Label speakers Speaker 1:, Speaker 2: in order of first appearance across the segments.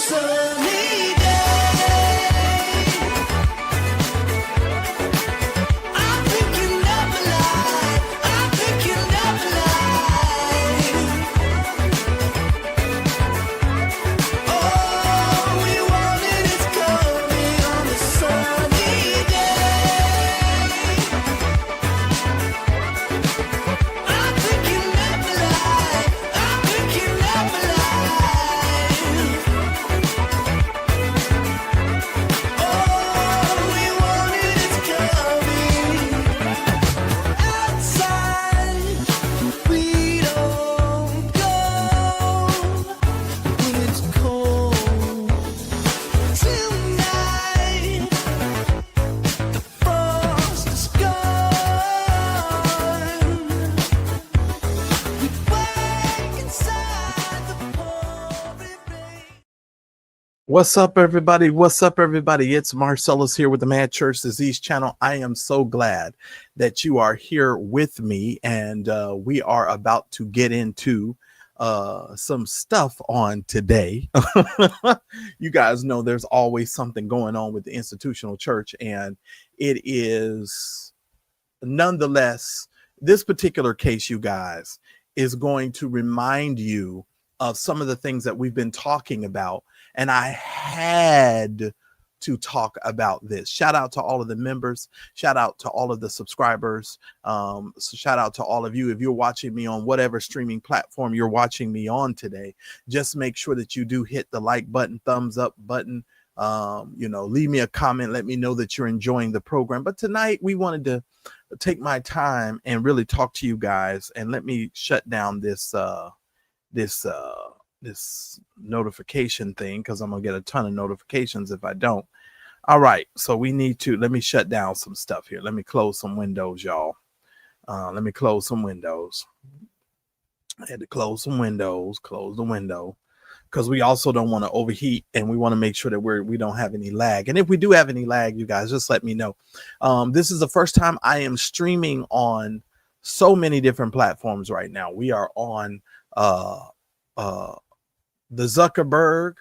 Speaker 1: sunny day. I'm picking up a lie. I'm picking up a lie. Oh, we want it, it's coming on a sunny day. I'm picking up a lie. I'm picking up a lie. Oh, we want it, it's coming. Outside, we don't go when it's cold. Tonight, the frost is gone. We wait inside the pouring rain.
Speaker 2: What's up, everybody? What's up, everybody? It's Marcellus here with the Mad Church Disease Channel. I am so glad that you are here with me, and we are about to get into some stuff on today. You guys know there's always something going on with the institutional church, and it is nonetheless, this particular case, you guys, is going to remind you of some of the things that we've been talking about. And I had to talk about this. Shout out to all of the members. Shout out to all of the subscribers. So shout out to all of you. If you're watching me on whatever streaming platform you're watching me on today, just make sure that you do hit the like button, thumbs up button. Leave me a comment. Let me know that you're enjoying the program. But tonight we wanted to take my time and really talk to you guys. And let me shut down this notification thing, because I'm gonna get a ton of notifications if I don't. All right, so let me shut down some stuff here. Let me close some windows, y'all. Let me close some windows. I had to close some windows, close the window, because we also don't want to overheat, and we want to make sure that we don't have any lag. And if we do have any lag, you guys just let me know. This is the first time I am streaming on so many different platforms right now. We are on the Zuckerberg,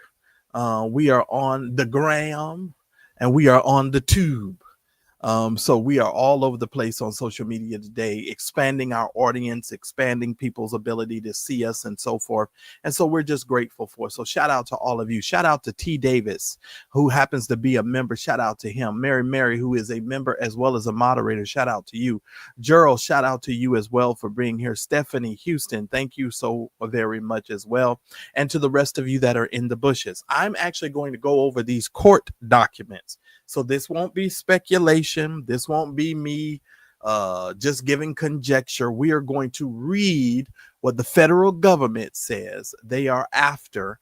Speaker 2: we are on the Gram, and we are on the Tube. So we are all over the place on social media today, expanding our audience, expanding people's ability to see us and so forth. And so we're just grateful for. So shout out to all of you. Shout out to T. Davis, who happens to be a member. Shout out to him. Mary, who is a member as well as a moderator. Shout out to you. Gerald, shout out to you as well for being here. Stephanie Houston, thank you so very much as well. And to the rest of you that are in the bushes. I'm actually going to go over these court documents. So this won't be speculation. This won't be me just giving conjecture. We are going to read what the federal government says they are after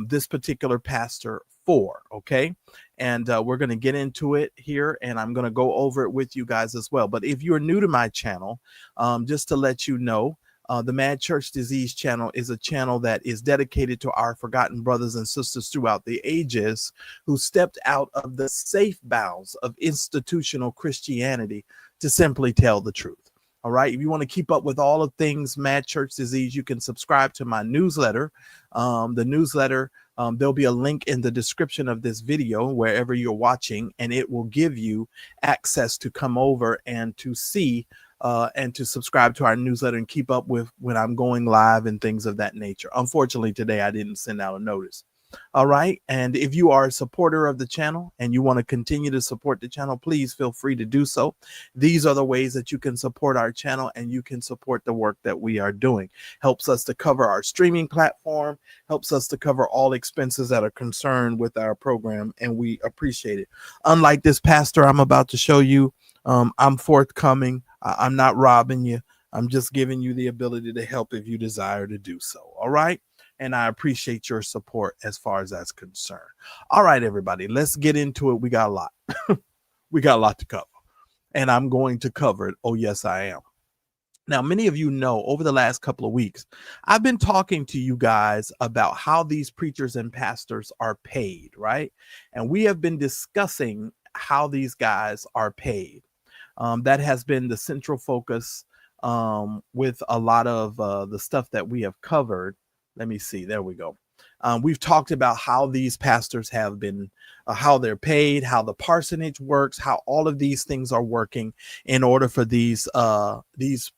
Speaker 2: this particular pastor for, okay? And we're going to get into it here, and I'm going to go over it with you guys as well. But if you're new to my channel, just to let you know, the Mad Church Disease Channel is a channel that is dedicated to our forgotten brothers and sisters throughout the ages who stepped out of the safe bounds of institutional Christianity to simply tell the truth. All right. If you want to keep up with all of things Mad Church Disease, you can subscribe to my newsletter. The newsletter, there'll be a link in the description of this video wherever you're watching, and it will give you access to come over and to see and to subscribe to our newsletter and keep up with when I'm going live and things of that nature. Unfortunately, today I didn't send out a notice. All right. And if you are a supporter of the channel and you want to continue to support the channel, please feel free to do so. These are the ways that you can support our channel and you can support the work that we are doing. Helps us to cover our streaming platform, helps us to cover all expenses that are concerned with our program, and we appreciate it. Unlike this pastor I'm about to show you, I'm forthcoming. I'm not robbing you. I'm just giving you the ability to help if you desire to do so. All right. And I appreciate your support as far as that's concerned. All right, everybody, let's get into it. We got a lot. We got a lot to cover, and I'm going to cover it. Oh, yes, I am. Now, many of you know over the last couple of weeks, I've been talking to you guys about how these preachers and pastors are paid, right? And we have been discussing how these guys are paid. That has been the central focus with a lot of the stuff that we have covered. Let me see. There we go. We've talked about how these pastors have been, how they're paid, how the parsonage works, how all of these things are working in order for these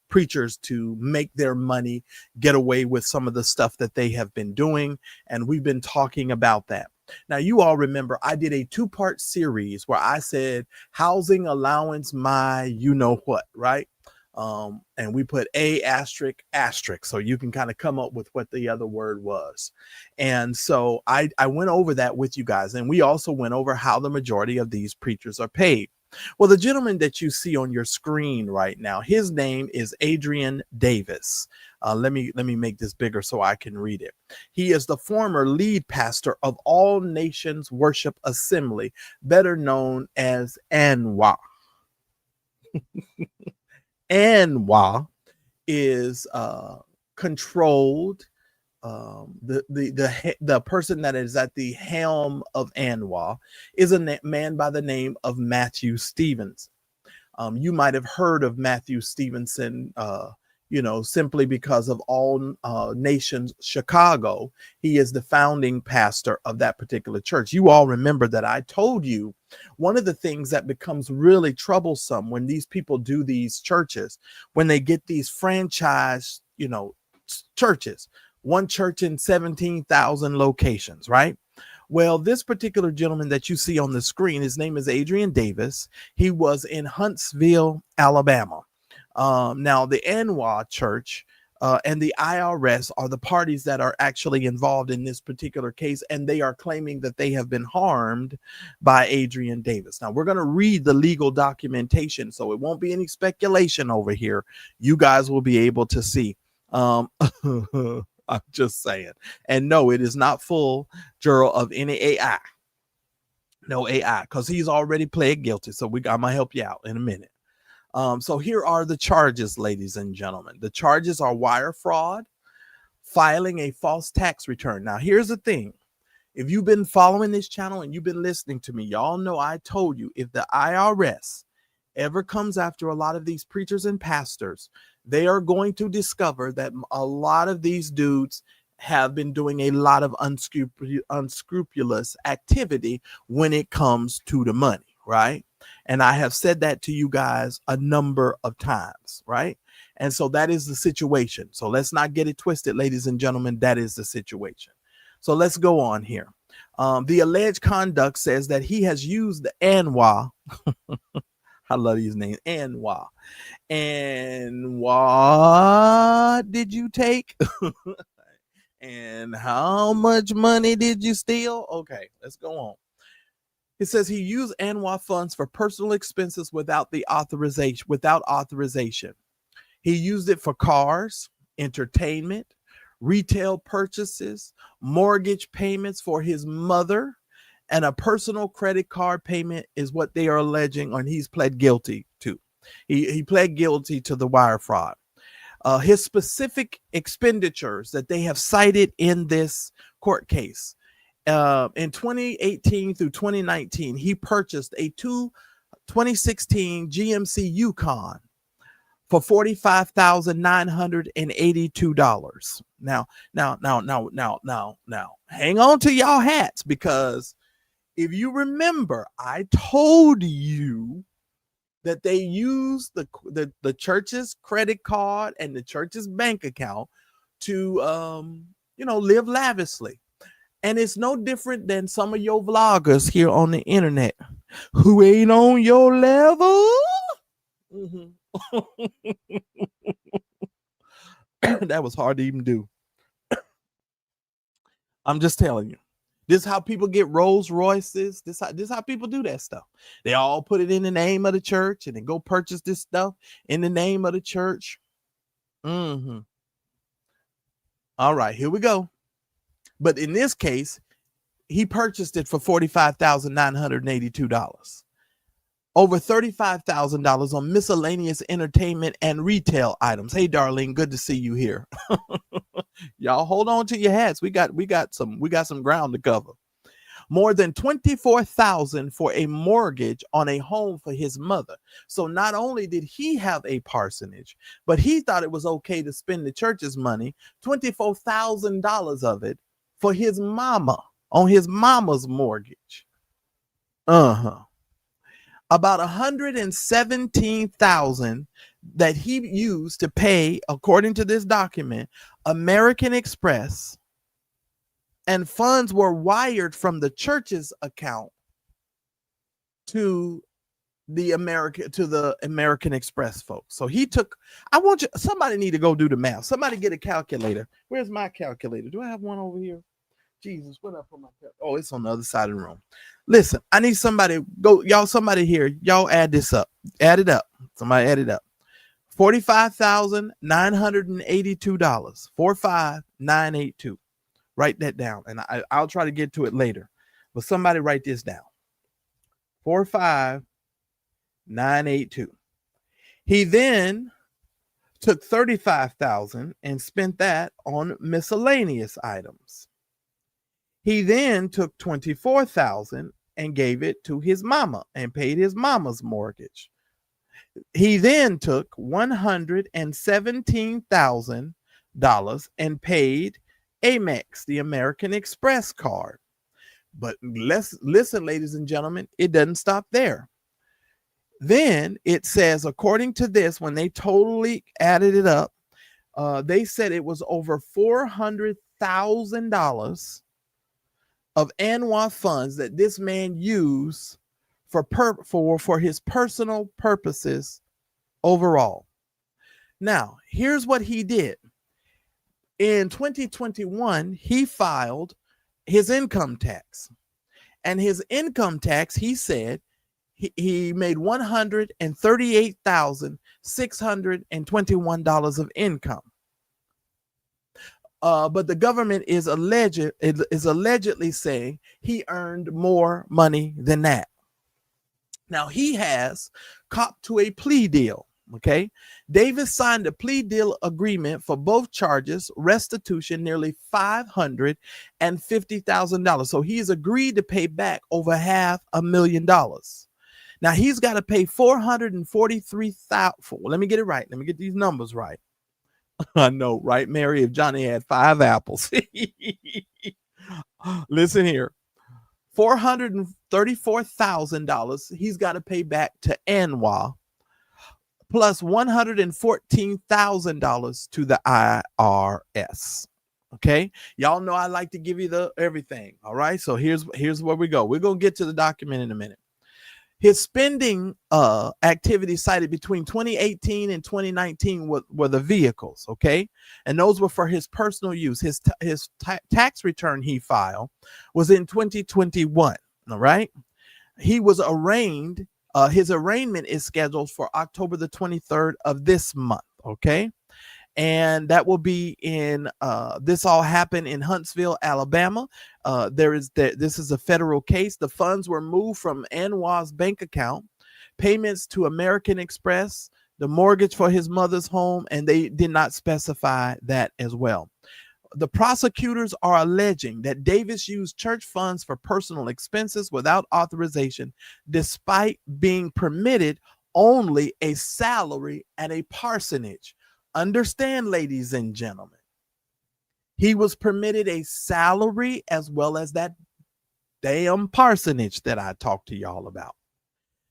Speaker 2: preachers to make their money, get away with some of the stuff that they have been doing. And we've been talking about that. Now, you all remember I did a 2-part series where I said housing allowance, my you know what, right? And we put A asterisk asterisk, so you can kind of come up with what the other word was. And so I went over that with you guys, and we also went over how the majority of these preachers are paid. Well, the gentleman that you see on your screen right now, his name is Adrian Davis. Let me make this bigger so I can read it. He is the former lead pastor of All Nations Worship Assembly, better known as ANWA. ANWA is controlled. The person that is at the helm of ANWA is a man by the name of Matthew Stevens. You might have heard of Matthew Stevenson, simply because of All Nations Chicago. He is the founding pastor of that particular church. You all remember that I told you one of the things that becomes really troublesome when these people do these churches, when they get these franchise, churches, one church in 17,000 locations, right? Well, this particular gentleman that you see on the screen, his name is Adrian Davis. He was in Huntsville, Alabama. Now, the ANWA church and the IRS are the parties that are actually involved in this particular case, and they are claiming that they have been harmed by Adrian Davis. Now, we're going to read the legal documentation, so it won't be any speculation over here. You guys will be able to see. I'm just saying. And no, it is not full, Gerald, of any AI. No AI, because he's already pled guilty. So I'm going to help you out in a minute. So here are the charges, ladies and gentlemen. The charges are wire fraud, filing a false tax return. Now, here's the thing. If you've been following this channel and you've been listening to me, y'all know I told you if the IRS ever comes after a lot of these preachers and pastors, they are going to discover that a lot of these dudes have been doing a lot of unscrupulous activity when it comes to the money, right? And I have said that to you guys a number of times, right? And so that is the situation. So let's not get it twisted, ladies and gentlemen. That is the situation. So let's go on here. The alleged conduct says that he has used the ANWA. I love his name, ANWA. And what did you take? And how much money did you steal? Okay, let's go on. It says he used ANWA funds for personal expenses without authorization. He used it for cars, entertainment, retail purchases, mortgage payments for his mother, and a personal credit card payment is what they are alleging, and he's pled guilty to. He pled guilty to the wire fraud. His specific expenditures that they have cited in this court case. In 2018 through 2019, he purchased a 2016 GMC Yukon for $45,982. Now, hang on to y'all hats, because if you remember, I told you that they use the church's credit card and the church's bank account to live lavishly. And it's no different than some of your vloggers here on the internet who ain't on your level. That was hard to even do. I'm just telling you. This is how people get Rolls Royces. This is how people do that stuff. They all put it in the name of the church and then go purchase this stuff in the name of the church. All right, here we go. But in this case, he purchased it for $45,982. Over $35,000 on miscellaneous entertainment and retail items. Hey, Darlene, good to see you here. Y'all hold on to your hats. We got some ground to cover. More than $24,000 for a mortgage on a home for his mother. So not only did he have a parsonage, but he thought it was okay to spend the church's money, $24,000 of it, for his mama, on his mama's mortgage. About 117,000 that he used to pay, according to this document, American Express, and funds were wired from the church's account to the American Express folks. So he took, somebody need to go do the math. Somebody get a calculator. Where's my calculator? Do I have one over here? Jesus, what up on my calculator? Oh, it's on the other side of the room. Listen, I need somebody, somebody here, y'all add this up. Add it up. Somebody add it up. $45,982. 45982. Write that down, and I'll try to get to it later. But somebody write this down. 45982. He then took 35,000 and spent that on miscellaneous items. He then took 24,000 and gave it to his mama and paid his mama's mortgage. He then took $117,000 and paid Amex, the American Express card. But listen, ladies and gentlemen, it doesn't stop there. Then it says, according to this, when they totally added it up, they said it was over $400,000 of ANWA funds that this man used for his personal purposes overall. Now, here's what he did. In 2021, he filed his income tax. And his income tax, he said, he made $138,621 of income. But the government is allegedly saying he earned more money than that. Now, he has copped to a plea deal. Okay, Davis signed a plea deal agreement for both charges, restitution, nearly $550,000. So he's agreed to pay back over $500,000. Now he's got to pay $443,000. Let me get it right. Let me get these numbers right. I know, right, Mary? If Johnny had 5 apples. Listen here. $434,000 he's got to pay back to ANWA, plus $114,000 to the IRS. Okay, y'all know I like to give you the everything. All right, so here's where we go. We're gonna get to the document in a minute. His spending activity cited between 2018 and 2019 were the vehicles, okay? And those were for his personal use. His tax return he filed was in 2021, all right? He was arraigned. His arraignment is scheduled for October the 23rd of this month, okay? And that will be in, this all happened in Huntsville, Alabama. This is a federal case. The funds were moved from ANWA's bank account, payments to American Express, the mortgage for his mother's home, and they did not specify that as well. The prosecutors are alleging that Davis used church funds for personal expenses without authorization, despite being permitted only a salary at a parsonage. Understand, ladies and gentlemen, he was permitted a salary as well as that damn parsonage that I talked to y'all about.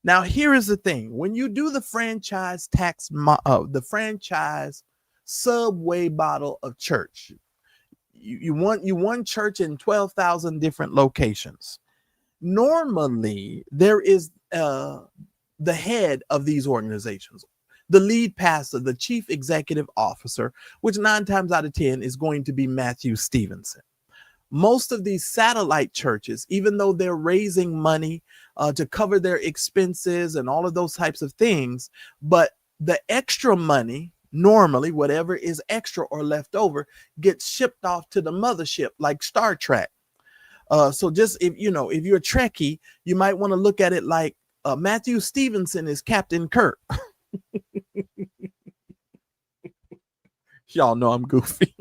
Speaker 2: Now, here is the thing. When you do the franchise tax, the franchise subway model of church, you want church in 12,000 different locations. Normally, there is the head of these organizations, the lead pastor, the chief executive officer, which 9 times out of 10 is going to be Matthew Stevenson. Most of these satellite churches, even though they're raising money to cover their expenses and all of those types of things, but the extra money, normally whatever is extra or left over, gets shipped off to the mothership like Star Trek. So just if you're a Trekkie, you might want to look at it like Matthew Stevenson is Captain Kirk. Y'all know I'm goofy.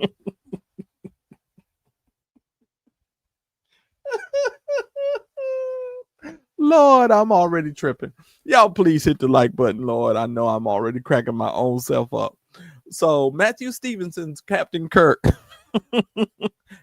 Speaker 2: Lord, I'm already tripping. Y'all please hit the like button, Lord. I know I'm already cracking my own self up. So Matthew Stevenson's Captain Kirk.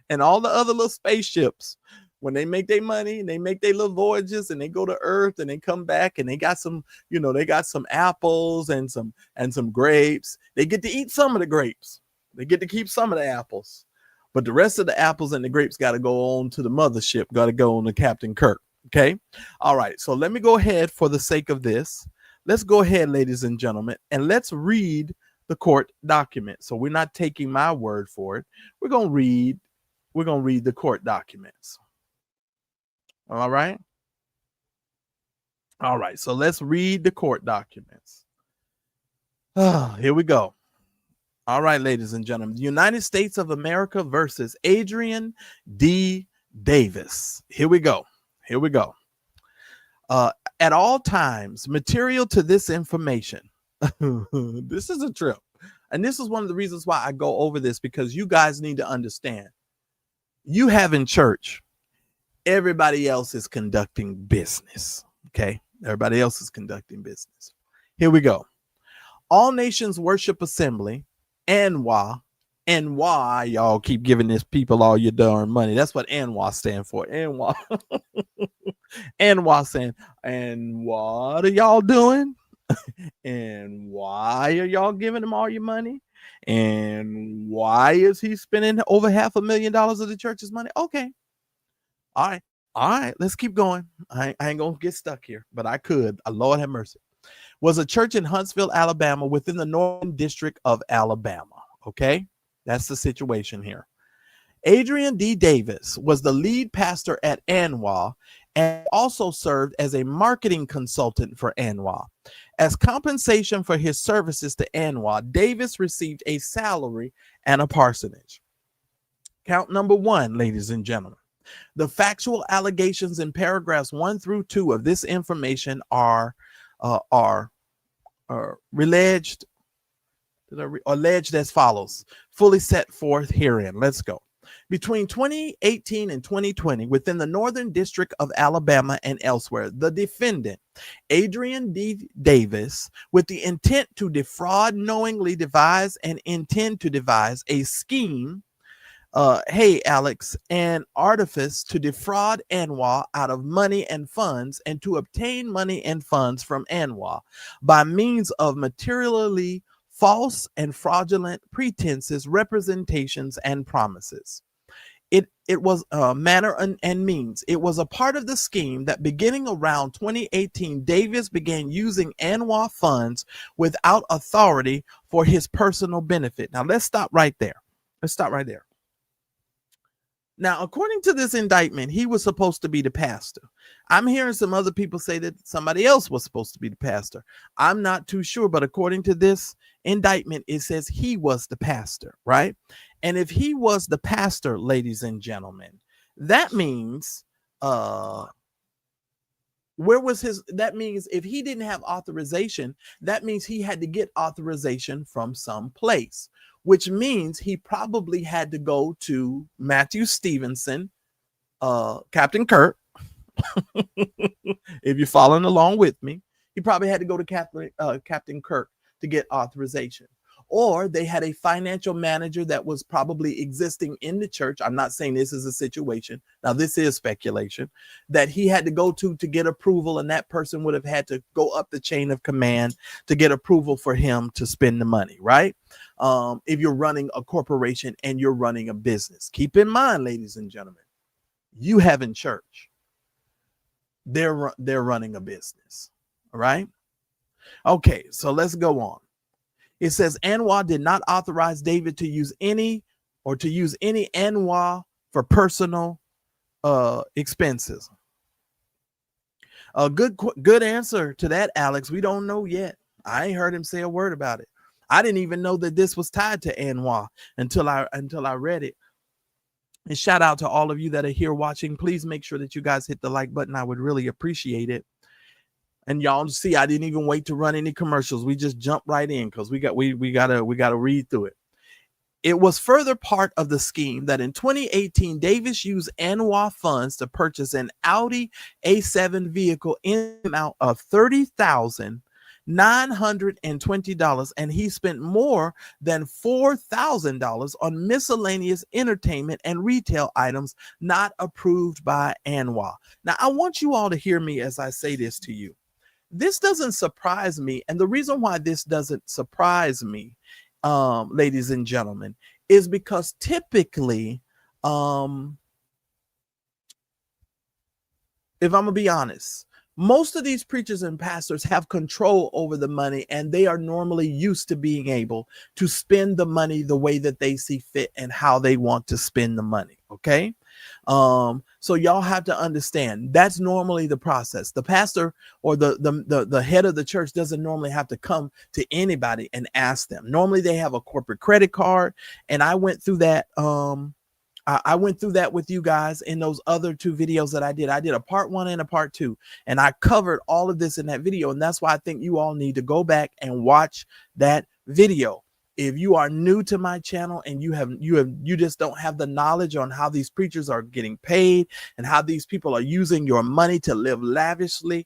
Speaker 2: And all the other little spaceships, when they make their money and they make their little voyages and they go to Earth and they come back and they got some, they got some apples and some grapes. They get to eat some of the grapes. They get to keep some of the apples. But the rest of the apples and the grapes got to go on to the mothership, got to go on to Captain Kirk. Okay. All right. So let me go ahead for the sake of this. Let's go ahead, ladies and gentlemen, and let's read the court document. So we're not taking my word for it. We're going to read the court documents. All right. All right. So let's read the court documents. Here we go. All right, ladies and gentlemen, the United States of America versus Adrian D. Davis. Here we go. Here we go. At all times, material to this information. This is a trip. And this is one of the reasons why I go over this, because you guys need to understand. You have in church, everybody else is conducting business. Okay. Everybody else is conducting business. Here we go. All Nations Worship Assembly, ANWA. ANWA, y'all keep giving this people all your darn money. That's what ANWA stand for. ANWA. ANWA saying, and what are y'all doing? And why are y'all giving him all your money? And why is he spending over $500,000 of the church's money? Okay. All right. All right. Let's keep going. I ain't going to get stuck here, but I could. Lord have mercy. Was a church in Huntsville, Alabama, within the Northern District of Alabama. Okay. That's the situation here. Adrian D. Davis was the lead pastor at ANWA and also served as a marketing consultant for ANWA. As compensation for his services to ANWA, Davis received a salary and a parsonage. Count number one, ladies and gentlemen. The factual allegations in paragraphs 1 through 2 of this information are alleged as follows, fully set forth herein. Let's go. Between 2018 and 2020, within the Northern District of Alabama and elsewhere, the defendant, Adrian D. Davis, with the intent to defraud, knowingly devise and intend to devise a scheme, hey, Alex, an artifice to defraud ANWA out of money and funds and to obtain money and funds from ANWA by means of materially false and fraudulent pretenses, representations, and promises. It was manner and means. It was a part of the scheme that beginning around 2018, Davis began using ANWA funds without authority for his personal benefit. Now, let's stop right there. Let's stop right there. Now, according to this indictment, he was supposed to be the pastor. I'm hearing some other people say that somebody else was supposed to be the pastor. I'm not too sure, but according to this indictment, it says he was the pastor, right? And if he was the pastor, ladies and gentlemen, that means, that means if he didn't have authorization, that means he had to get authorization from some place, which means he probably had to go to Matthew Stevenson, Captain Kirk. If you're following along with me, he probably had to go to Captain Kirk to get authorization. Or they had a financial manager that was probably existing in the church. I'm not saying this is a situation. Now, this is speculation that he had to go to get approval, and that person would have had to go up the chain of command to get approval for him to spend the money, right? If you're running a corporation and you're running a business, keep in mind, ladies and gentlemen, you have in church, they're running a business, all right? Okay, so let's go on. It says ANWA did not authorize David to use any ANWA for personal expenses. A good answer to that, Alex. We don't know yet. I ain't heard him say a word about it. I didn't even know that this was tied to ANWA until I read it. And shout out to all of you that are here watching. Please make sure that you guys hit the like button. I would really appreciate it. And y'all see, I didn't even wait to run any commercials. We just jumped right in because we gotta read through it. It was further part of the scheme that in 2018, Davis used ANWA funds to purchase an Audi A7 vehicle in the amount of $30,000 $920, and he spent more than $4,000 on miscellaneous entertainment and retail items not approved by ANWA. Now, I want you all to hear me as I say this to you. This doesn't surprise me, and the reason why this doesn't surprise me, ladies and gentlemen, is because typically, if I'm gonna be honest, most of these preachers and pastors have control over the money, and they are normally used to being able to spend the money the way that they see fit and how they want to spend the money. Okay. So y'all have to understand that's normally the process. The pastor or the head of the church doesn't normally have to come to anybody and ask them. Normally they have a corporate credit card, and I went through that. I went through that with you guys in those other two videos that I did. I did a part 1 and a part 2, and I covered all of this in that video. And that's why I think you all need to go back and watch that video. If you are new to my channel and you just don't have the knowledge on how these preachers are getting paid and how these people are using your money to live lavishly,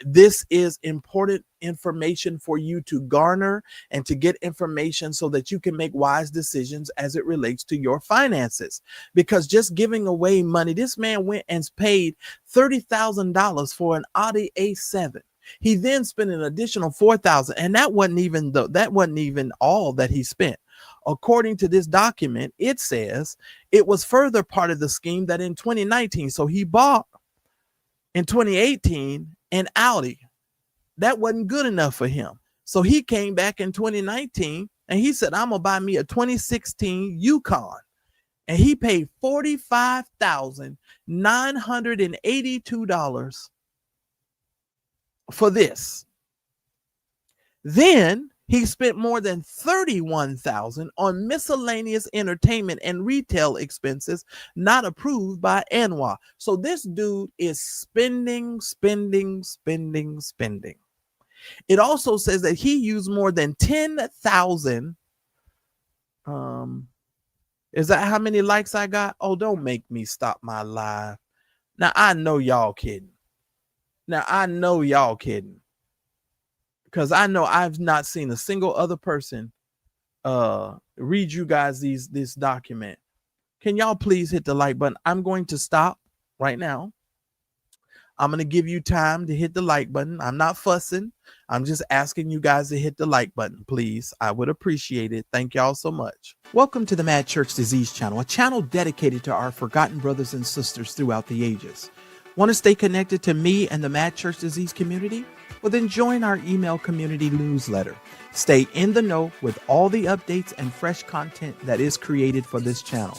Speaker 2: this is important information for you to garner and to get information so that you can make wise decisions as it relates to your finances. Because just giving away money, this man went and paid $30,000 for an Audi A7. He then spent an additional $4,000, and that wasn't even all that he spent. According to this document, it says it was further part of the scheme that in 2019, so he bought in 2018 an Audi. That wasn't good enough for him. So he came back in 2019 and he said, I'm gonna buy me a 2016 Yukon. And he paid $45,982 for this. Then he spent more than $31,000 on miscellaneous entertainment and retail expenses not approved by ANWA. So this dude is spending. It also says that he used more than 10,000. Is that how many likes I got? Oh, don't make me stop my live. Now I know y'all kidding. Because I know I've not seen a single other person read you guys this document. Can y'all please hit the like button? I'm going to stop right now. I'm going to give you time to hit the like button. I'm not fussing. I'm just asking you guys to hit the like button, please. I would appreciate it. Thank y'all so much. Welcome to the Mad Church Disease Channel, a channel dedicated to our forgotten brothers and sisters throughout the ages. Want to stay connected to me and the Mad Church Disease community? Well, then join our email community newsletter. Stay in the know with all the updates and fresh content that is created for this channel.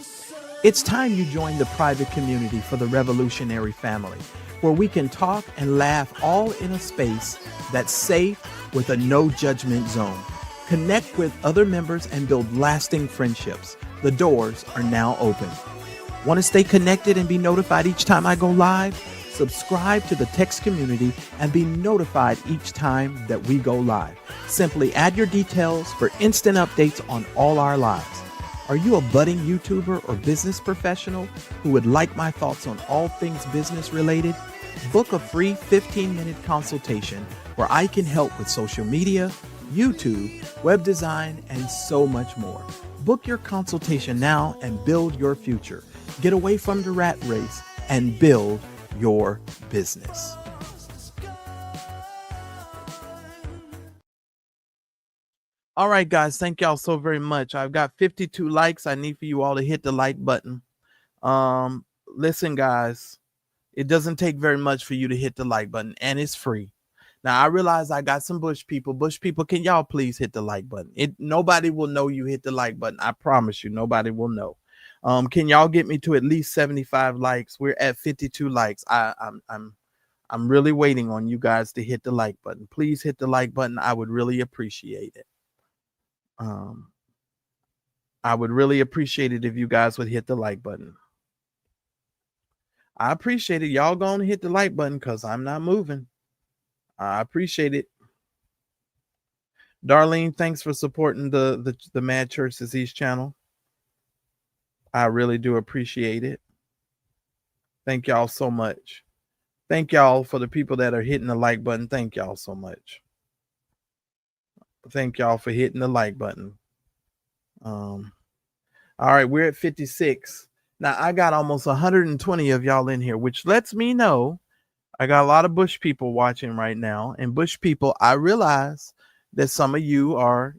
Speaker 2: It's time you join the private community for the revolutionary family, where we can talk and laugh all in a space that's safe with a no judgment zone. Connect with other members and build lasting friendships. The doors are now open. Want to stay connected and be notified each time I go live? Subscribe to the text community and be notified each time that we go live. Simply add your details for instant updates on all our lives. Are you a budding YouTuber or business professional who would like my thoughts on all things business related? Book a free 15-minute consultation where I can help with social media, YouTube, web design, and so much more. Book your consultation now and build your future. Get away from the rat race and build your business. All right, guys, thank y'all so very much. I've got 52 likes. I need for you all to hit the like button. Listen, guys, it doesn't take very much for you to hit the like button, and it's free. Now, I realize I got some Bush people. Bush people, can y'all please hit the like button? Nobody will know you hit the like button. I promise you, nobody will know. Can y'all get me to at least 75 likes? We're at 52 likes. I'm really waiting on you guys to hit the like button. Please hit the like button. I would really appreciate it. I would really appreciate it if you guys would hit the like button. I appreciate it. Y'all gonna hit the like button because I'm not moving. I appreciate it. Darlene, thanks for supporting the Mad Church Disease channel. I really do appreciate it. Thank y'all so much. Thank y'all for the people that are hitting the like button. Thank y'all so much. Thank y'all for hitting the like button. All right, we're at 56. Now I got almost 120 of y'all in here, which lets me know I got a lot of Bush people watching right now. And Bush people, I realize that some of you are,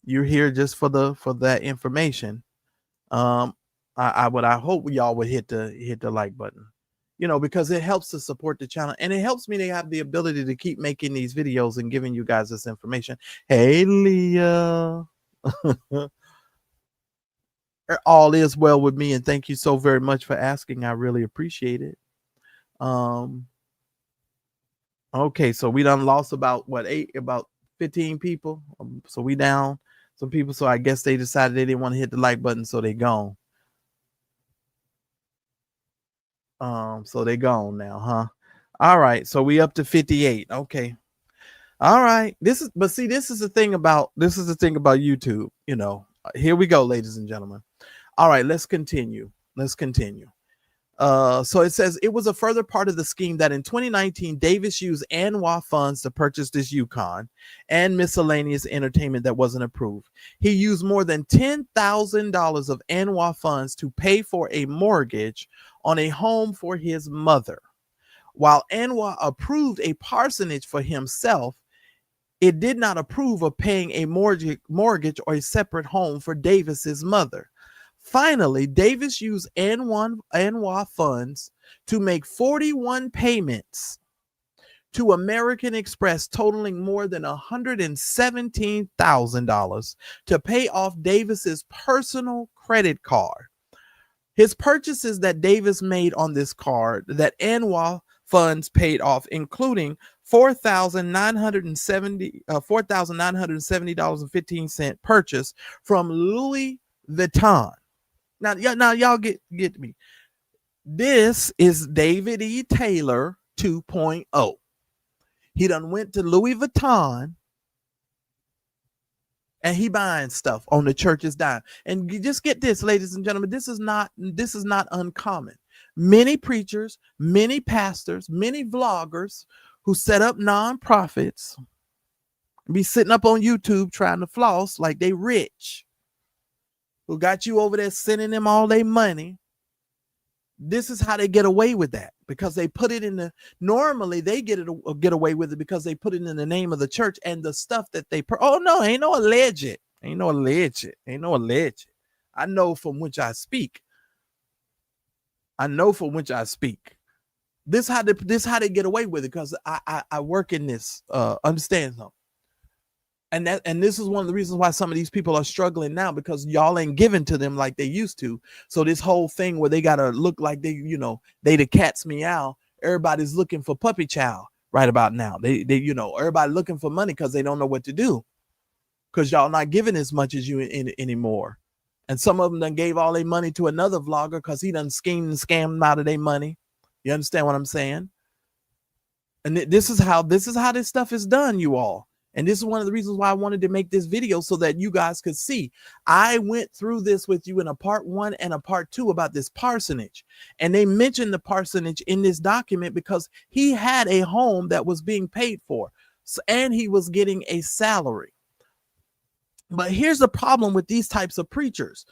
Speaker 2: you're here just for that information. I hope y'all would hit the like button, because it helps to support the channel, and it helps me to have the ability to keep making these videos and giving you guys this information. Hey, Leah. All is well with me, and thank you so very much for asking. I really appreciate it. Okay, so we done lost about 15 people. So we down some people. So I guess they decided they didn't want to hit the like button, so they gone. So they gone now, huh? All right, so we up to 58. Okay. All right. This is the thing about YouTube. Here we go, ladies and gentlemen. All right, let's continue. So it says it was a further part of the scheme that in 2019, Davis used ANWA funds to purchase this Yukon and miscellaneous entertainment that wasn't approved. He used more than $10,000 of ANWA funds to pay for a mortgage on a home for his mother. While ANWA approved a parsonage for himself, it did not approve of paying a mortgage or a separate home for Davis's mother. Finally, Davis used ANWA funds to make 41 payments to American Express totaling more than $117,000 to pay off Davis's personal credit card. His purchases that Davis made on this card that ANWA funds paid off, including $4,970.15 purchase from Louis Vuitton. Now y'all get me. This is David E. Taylor 2.0. He done went to Louis Vuitton and he buying stuff on the church's dime. And you just get this, ladies and gentlemen, this is not uncommon. Many preachers, many pastors, many vloggers who set up nonprofits be sitting up on YouTube trying to floss like they rich, who got you over there sending them all their money. This is how they get away with that, because they put it in normally they get away with it because they put it in the name of the church and the stuff that they ain't no alleged. I know from which I speak. This how they get away with it, because I work in this, understand something. And this is one of the reasons why some of these people are struggling now, because y'all ain't giving to them like they used to. So this whole thing where they gotta look like they the cat's meow. Everybody's looking for puppy chow right about now. They everybody looking for money because they don't know what to do, because y'all not giving as much as you anymore. And some of them done gave all their money to another vlogger because he done schemed and scammed them out of their money. You understand what I'm saying? And this is how this stuff is done, you all. And this is one of the reasons why I wanted to make this video, so that you guys could see. I went through this with you in a part 1 and a part 2 about this parsonage. And they mentioned the parsonage in this document because he had a home that was being paid for. And he was getting a salary. But here's the problem with these types of preachers.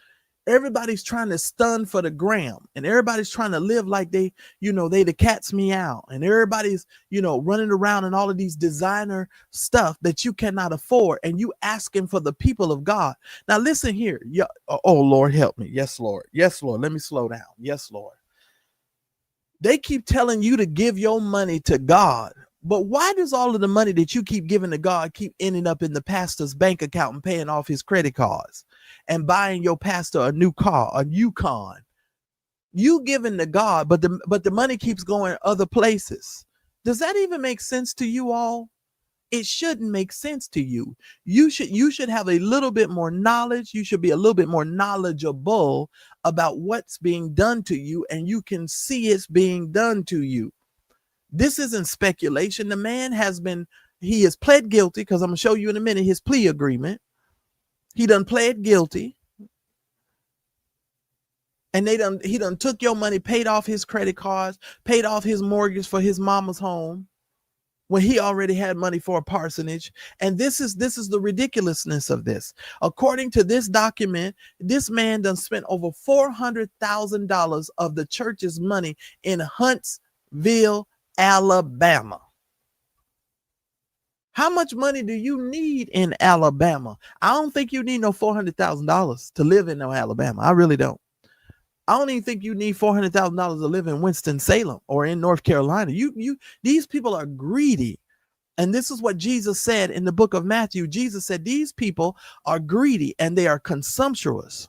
Speaker 2: Everybody's trying to stun for the gram, and everybody's trying to live like they the cat's meow, and everybody's running around in all of these designer stuff that you cannot afford, and you asking for the people of God. Now listen here. Oh Lord, help me. Yes, Lord. Let me slow down. Yes, Lord. They keep telling you to give your money to God. But why does all of the money that you keep giving to God keep ending up in the pastor's bank account and paying off his credit cards and buying your pastor a new car, a Yukon? You giving to God, but the money keeps going other places. Does that even make sense to you all? It shouldn't make sense to you. You should have a little bit more knowledge. You should be a little bit more knowledgeable about what's being done to you, and you can see it's being done to you. This isn't speculation. The man he has pled guilty, because I'm gonna show you in a minute his plea agreement. He done pled guilty. And he done took your money, paid off his credit cards, paid off his mortgage for his mama's home. when he already had money for a parsonage. And this is the ridiculousness of this. According to this document, this man done spent over $400,000 of the church's money in Huntsville, Alabama. How much money do you need in Alabama? I don't think you need no $400,000 to live in no Alabama. I really don't. I don't even think you need $400,000 to live in Winston-Salem or in North Carolina. These people are greedy. And this is what Jesus said in the book of Matthew. Jesus said these people are greedy and they are consumptuous.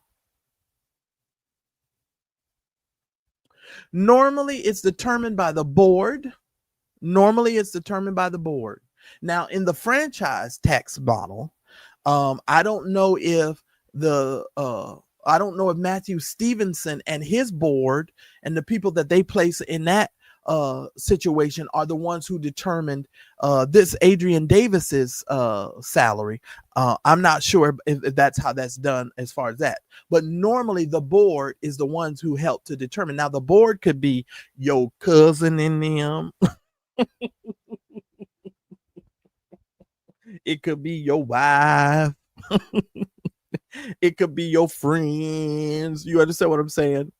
Speaker 2: Normally, it's determined by the board. Now, in the franchise tax model, I don't know if Matthew Stevenson and his board and the people that they place in that situation are the ones who determined this Adrian Davis's salary. I'm not sure if that's how that's done as far as that, but normally the board is the ones who help to determine. Now the board could be your cousin in them. It could be your wife. It could be your friends. You understand what I'm saying?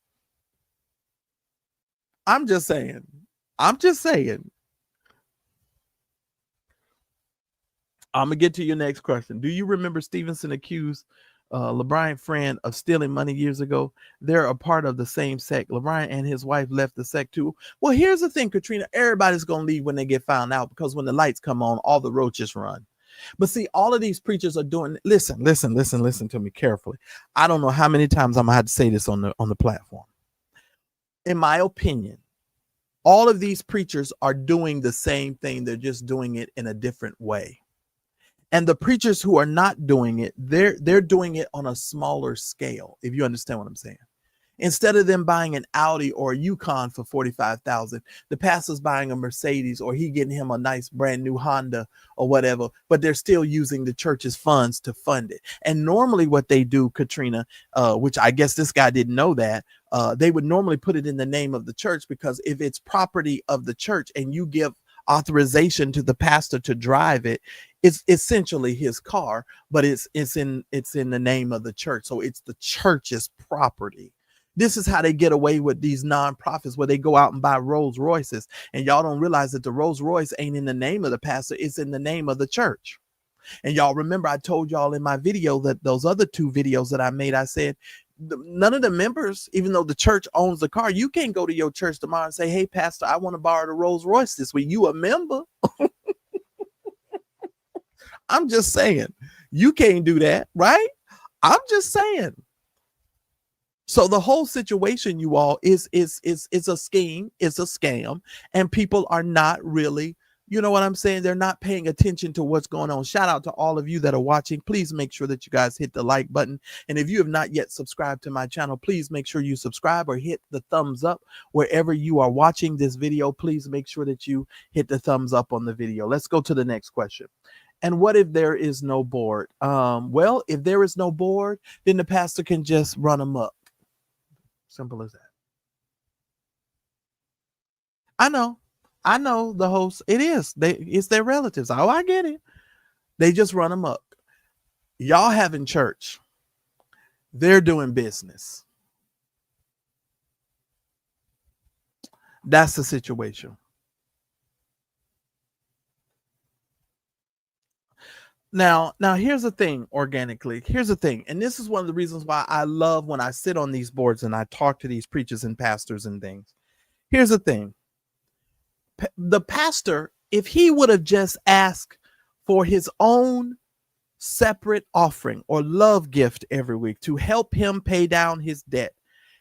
Speaker 2: I'm just saying. I'm gonna get to your next question. Do you remember Stevenson accused LeBron Friend of stealing money years ago? They're a part of the same sect. LeBron and his wife left the sect too. Well, here's the thing, Katrina. Everybody's gonna leave when they get found out, because when the lights come on, all the roaches run. But see, all of these preachers are doing. Listen to me carefully. I don't know how many times I'm gonna have to say this on the platform. In my opinion, all of these preachers are doing the same thing. They're just doing it in a different way. And the preachers who are not doing it, they're doing it on a smaller scale, if you understand what I'm saying. Instead of them buying an Audi or a Yukon for $45,000, the pastor's buying a Mercedes, or he getting him a nice brand new Honda or whatever, but they're still using the church's funds to fund it. And normally what they do, Katrina, which I guess this guy didn't know that, they would normally put it in the name of the church, because if it's property of the church and you give authorization to the pastor to drive it, it's essentially his car, but it's in the name of the church. So it's the church's property. This is how they get away with these nonprofits, where they go out and buy Rolls Royces, and y'all don't realize that the Rolls Royce ain't in the name of the pastor, it's in the name of the church. And y'all remember I told y'all in my video, that those other 2 videos that I made, I said none of the members, even though the church owns the car, you can't go to your church tomorrow and say, hey pastor, I want to borrow the Rolls Royce this week. You a member. I'm just saying, you can't do that, right? I'm just saying. So the whole situation, you all, is a scheme, it's a scam, and people are not really, you know what I'm saying? They're not paying attention to what's going on. Shout out to all of you that are watching. Please make sure that you guys hit the like button. And if you have not yet subscribed to my channel, please make sure you subscribe or hit the thumbs up wherever you are watching this video. Please make sure that you hit the thumbs up on the video. Let's go to the next question. And what if there is no board? Well, if there is no board, then the pastor can just run amok. Simple as that. I know the host. It's their relatives. Oh, I get it. They just run amok. Y'all having church. They're doing business. That's the situation. Now, here's the thing, organically. Here's the thing. And this is one of the reasons why I love when I sit on these boards and I talk to these preachers and pastors and things. Here's the thing. The pastor, if he would have just asked for his own separate offering or love gift every week to help him pay down his debt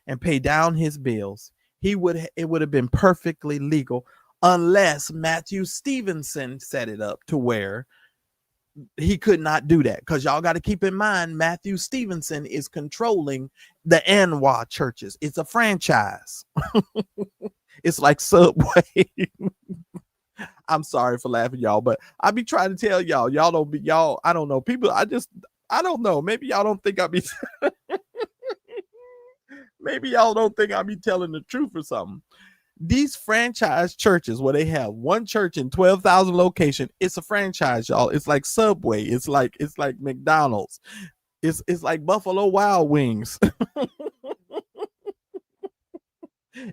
Speaker 2: and pay down his bills, it would have been perfectly legal, unless Matthew Stevenson set it up to where he could not do that. Because y'all got to keep in mind, Matthew Stevenson is controlling the ANWA churches. It's a franchise. It's like Subway. I'm sorry for laughing, y'all, but I be trying to tell y'all, I don't know. People, I don't know. Maybe y'all don't think maybe y'all don't think I be telling the truth or something. These franchise churches where they have one church in 12,000 location, it's a franchise, y'all. It's like Subway. It's like McDonald's. It's like Buffalo Wild Wings.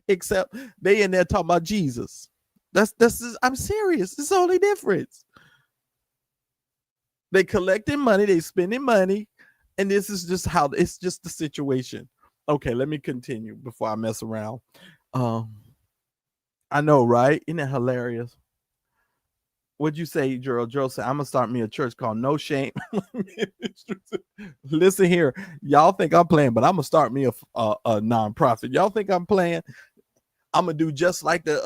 Speaker 2: Except they in there talking about Jesus. I'm serious. It's the only difference. They collecting money, they spending money, and this is just how it's just the situation. Okay, let me continue before I mess around. I know, right? Isn't it hilarious? What'd you say, Gerald? Gerald said, I'm gonna start me a church called No Shame. Listen here, y'all think I'm playing, but I'm gonna start me a nonprofit. Y'all think I'm playing? I'm gonna do just like the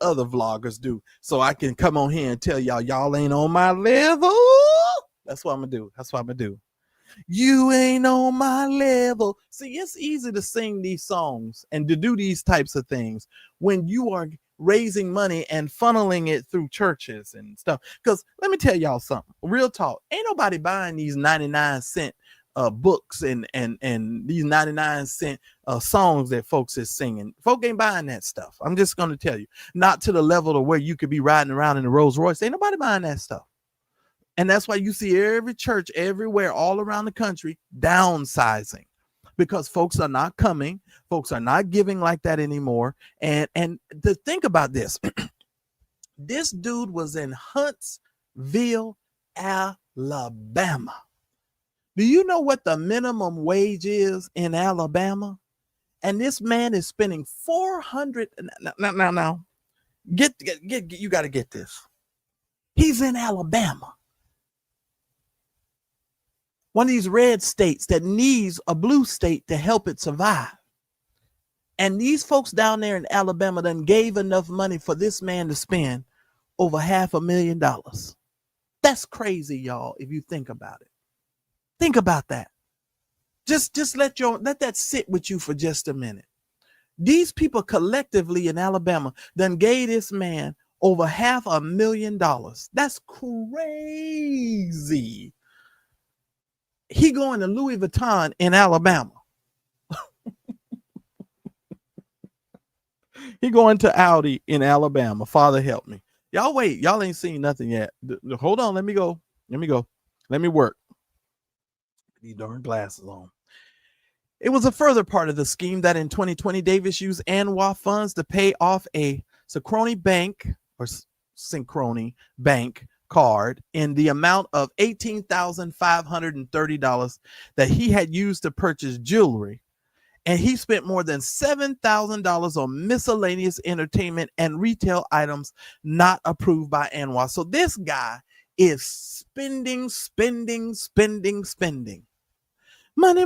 Speaker 2: other vloggers do, so I can come on here and tell y'all ain't on my level. That's what I'm gonna do. That's what I'm gonna do. You ain't on my level. See, it's easy to sing these songs and to do these types of things when you are raising money and funneling it through churches and stuff. Because let me tell y'all something. Real talk. Ain't nobody buying these 99-cent books and these 99-cent songs that folks is singing. Folk ain't buying that stuff. I'm just gonna tell you. Not to the level of where you could be riding around in a Rolls Royce. Ain't nobody buying that stuff. And that's why you see every church everywhere all around the country downsizing, because folks are not coming. Folks are not giving like that anymore. And to think about this, this dude was in Huntsville, Alabama. Do you know what the minimum wage is in Alabama? And this man is spending 400. Now, get you got to get this. He's in Alabama, one of these red states that needs a blue state to help it survive. And these folks down there in Alabama done gave enough money for this man to spend over $500,000. That's crazy, y'all, if you think about it. Think about that. Just let that sit with you for just a minute. These people collectively in Alabama done gave this man over $500,000. That's crazy. He going to Louis Vuitton in Alabama. He going to Audi in Alabama. Father help me. Y'all wait. Y'all ain't seen nothing yet. Hold on. Let me go. Let me work. These darn glasses on. It was a further part of the scheme that in 2020, Davis used ANWA funds to pay off a Synchrony Bank card in the amount of $18,530 that he had used to purchase jewelry. And he spent more than $7,000 on miscellaneous entertainment and retail items not approved by ANWA. So this guy is spending. Money.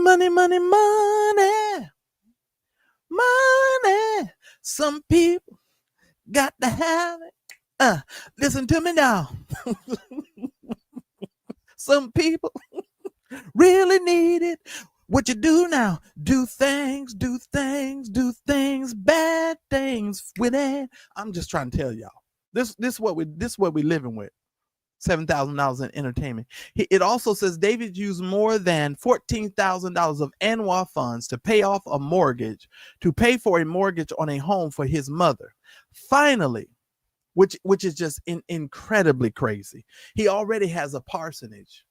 Speaker 2: Some people got to have it. Listen to me now. Some people really need it. What you do now? Do things, bad things with it. I'm just trying to tell y'all. This what we living with. $7,000 in entertainment. It also says David used more than $14,000 of ANWA funds to pay for a mortgage on a home for his mother. Finally, which is just incredibly crazy. He already has a parsonage,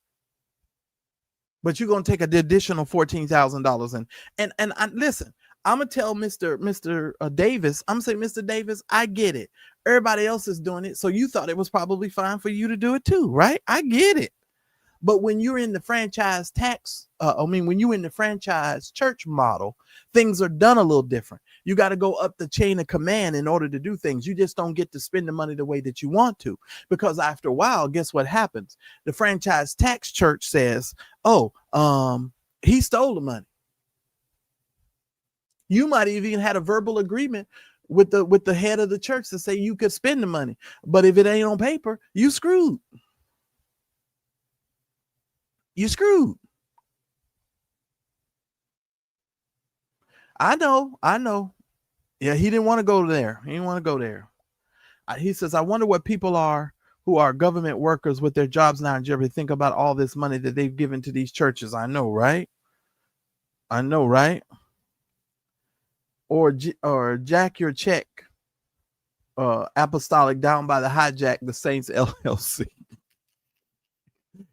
Speaker 2: but you're gonna take an additional $14,000 and listen. I'm gonna tell Mr. Davis. I'm gonna say, Mr. Davis, I get it. Everybody else is doing it, so you thought it was probably fine for you to do it too, right? I get it. But when you're in the franchise when you're in the franchise church model, things are done a little different. You got to go up the chain of command in order to do things. You just don't get to spend the money the way that you want to, because after a while, guess what happens? The franchise tax church says, "Oh, he stole the money." You might even had a verbal agreement with the head of the church to say you could spend the money, but if it ain't on paper, you screwed. You screwed. I know. Yeah, he didn't want to go there. He didn't want to go there. He says, I wonder what people who are government workers with their jobs now in jeopardy think about all this money that they've given to these churches. I know, right? Or jack your check Apostolic down by the hijack, the Saints LLC.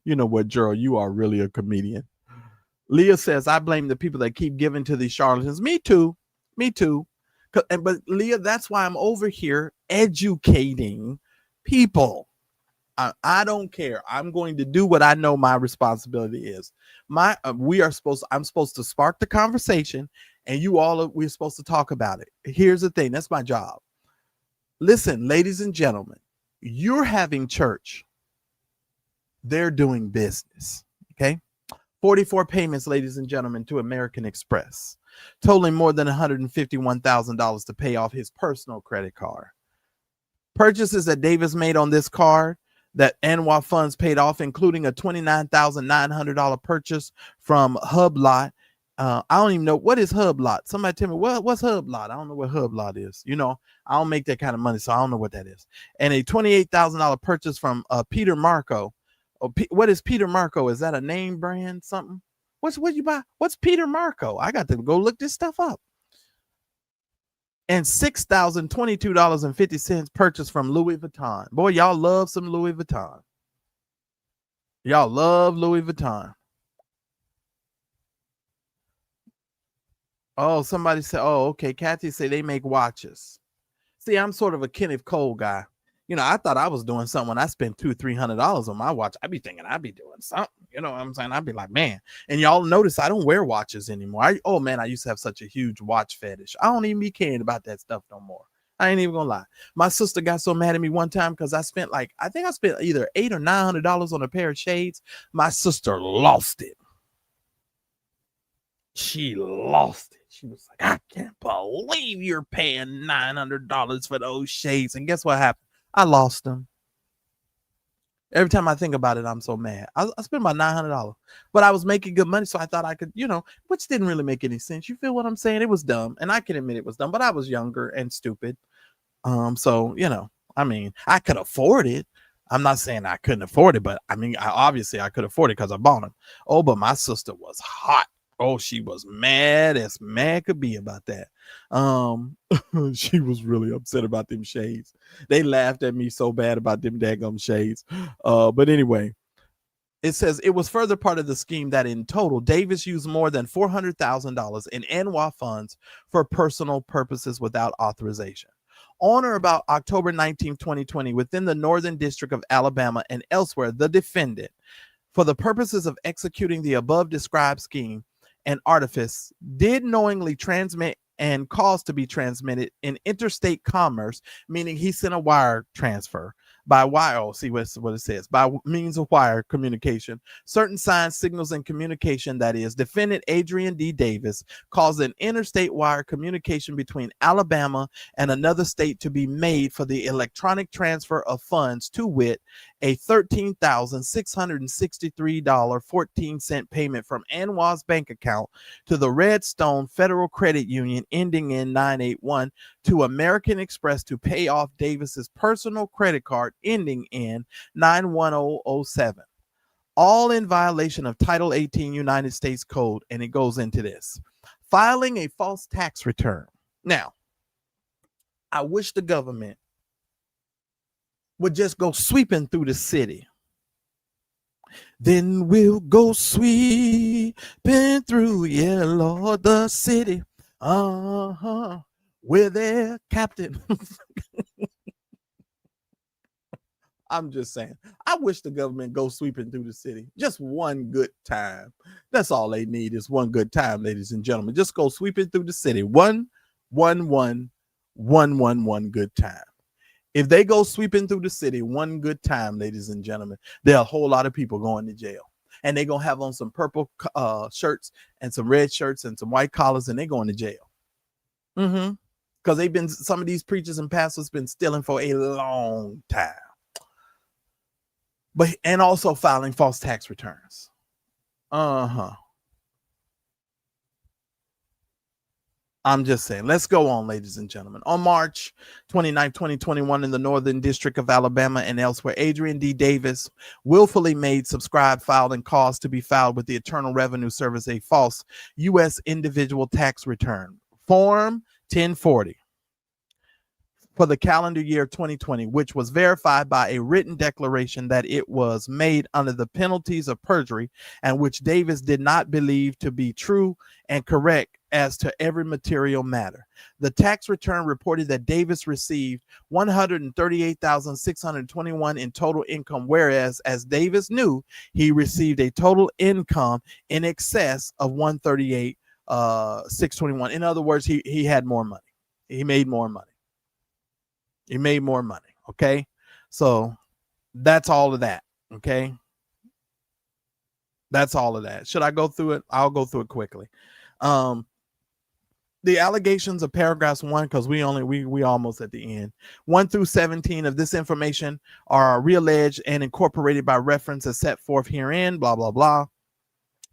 Speaker 2: You know what, Gerald? You are really a comedian. Leah says, I blame the people that keep giving to these charlatans. Me too. Me too. But Leah, that's why I'm over here educating people. I don't care. I'm going to do what I know my responsibility is. I'm supposed to spark the conversation, and we're supposed to talk about it. Here's the thing. That's my job. Listen, ladies and gentlemen, you're having church. They're doing business. Okay. 44 payments, ladies and gentlemen, to American Express, totaling more than $151,000 to pay off his personal credit card. Purchases that Davis made on this card that ANWA funds paid off, including a $29,900 purchase from Hublot. I don't even know what is Hublot. Somebody tell me what's Hublot. I don't know what Hublot is. You know, I don't make that kind of money, so I don't know what that is. And a $28,000 purchase from Peter Marco. What is Peter Marco? Is that a name brand? Something? What you buy? What's Peter Marco? I got to go look this stuff up. And $6,022.50 purchase from Louis Vuitton. Boy, y'all love some Louis Vuitton. Y'all love Louis Vuitton. Oh, somebody said, oh, okay. Kathy said they make watches. See, I'm sort of a Kenneth Cole guy. You know, I thought I was doing something when I spent $200-$300 on my watch. I'd be thinking I'd be doing something. You know what I'm saying? I'd be like, man. And y'all notice I don't wear watches anymore. I used to have such a huge watch fetish. I don't even be caring about that stuff no more. I ain't even gonna lie. My sister got so mad at me one time because I spent I spent either $800 or $900 on a pair of shades. My sister lost it. She lost it. She was like, I can't believe you're paying $900 for those shades. And guess what happened? I lost them. Every time I think about it, I'm so mad. I spent about $900, but I was making good money, so I thought I could, which didn't really make any sense. You feel what I'm saying? It was dumb, and I can admit it was dumb, but I was younger and stupid. So, I mean, I could afford it. I'm not saying I couldn't afford it, but I mean, obviously I could afford it because I bought them. Oh, but my sister was hot. Oh, she was mad as mad could be about that. She was really upset about them shades. They laughed at me so bad about them daggum shades. But anyway, it says it was further part of the scheme that in total, Davis used more than $400,000 in ANWA funds for personal purposes without authorization. On or about October 19, 2020, within the Northern District of Alabama and elsewhere, the defendant, for the purposes of executing the above described scheme and artifice, did knowingly transmit and cause to be transmitted in interstate commerce, meaning he sent a wire transfer by wire. Oh, see what it says. By means of wire communication, certain signs, signals, and communication, that is, defendant Adrian D. Davis caused an interstate wire communication between Alabama and another state to be made for the electronic transfer of funds, to wit, a $13,663.14 payment from ANWA's bank account to the Redstone Federal Credit Union ending in 981 to American Express to pay off Davis's personal credit card ending in 91007. All in violation of Title 18 United States Code, and it goes into this. Filing a false tax return. Now, I wish the government would just go sweeping through the city. Then we'll go sweeping through, yeah, Lord, the city. We're there, Captain. I'm just saying, I wish the government go sweeping through the city. Just one good time. That's all they need is one good time, ladies and gentlemen. Just go sweeping through the city. One good time. If they go sweeping through the city one good time, ladies and gentlemen, there are a whole lot of people going to jail. And they're going to have on some purple shirts and some red shirts and some white collars, and they're going to jail. Because some of these preachers and pastors been stealing for a long time. And also filing false tax returns. I'm just saying, let's go on, ladies and gentlemen. On March 29, 2021, in the Northern District of Alabama and elsewhere, Adrian D. Davis willfully made, subscribed, filed, and caused to be filed with the Internal Revenue Service a false U.S. individual tax return, Form 1040. for the calendar year 2020, which was verified by a written declaration that it was made under the penalties of perjury, and which Davis did not believe to be true and correct as to every material matter. The tax return reported that Davis received $138,621 in total income, whereas, as Davis knew, he received a total income in excess of $138,621. In other words, he had more money. He made more money. He made more money. Okay. So that's all of that. Okay. That's all of that. Should I go through it? I'll go through it quickly. The allegations of paragraphs 1, because we almost at the end. 1 through 17 of this information are realleged and incorporated by reference as set forth herein, blah, blah, blah.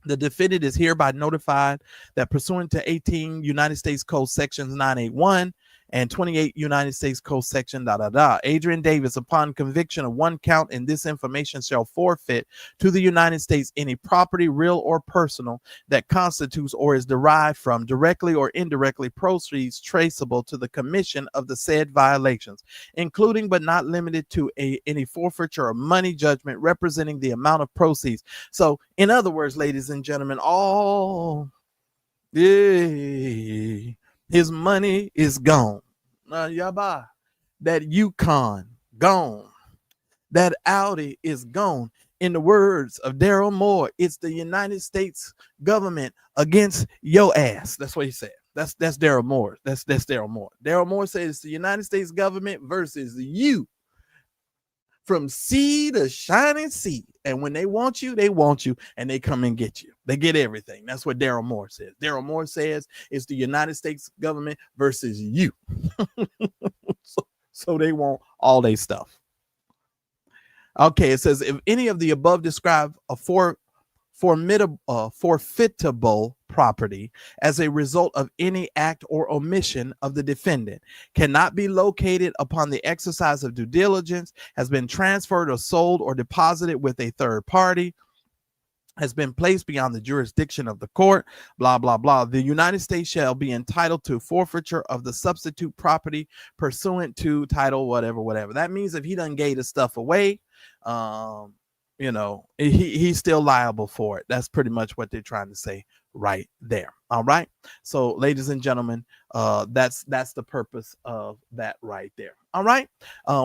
Speaker 2: The defendant is hereby notified that pursuant to 18 United States Code sections 981 and 28 United States Code section Adrian Davis, upon conviction of one count in this information, shall forfeit to the United States any property, real or personal, that constitutes or is derived from, directly or indirectly, proceeds traceable to the commission of the said violations, including but not limited to any forfeiture of money judgment representing the amount of proceeds. So, in other words, ladies and gentlemen, his money is gone. Yaba. That Yukon, gone. That Audi is gone. In the words of Daryl Moore, it's the United States government against your ass. That's what he said. That's Daryl Moore. That's Daryl Moore. Daryl Moore said it's the United States government versus you. From sea to shining sea. And when they want you, and they come and get you. They get everything. That's what Daryl Moore says. Daryl Moore says it's the United States government versus you. so they want all their stuff. Okay, it says if any of the above described a forfeitable property as a result of any act or omission of the defendant cannot be located upon the exercise of due diligence, has been transferred or sold or deposited with a third party, has been placed beyond the jurisdiction of the court, blah, blah, blah. The United States shall be entitled to forfeiture of the substitute property pursuant to title, whatever. That means if he done gave the stuff away, he's still liable for it. That's pretty much what they're trying to say right there. All right. So, ladies and gentlemen, that's the purpose of that right there. All right.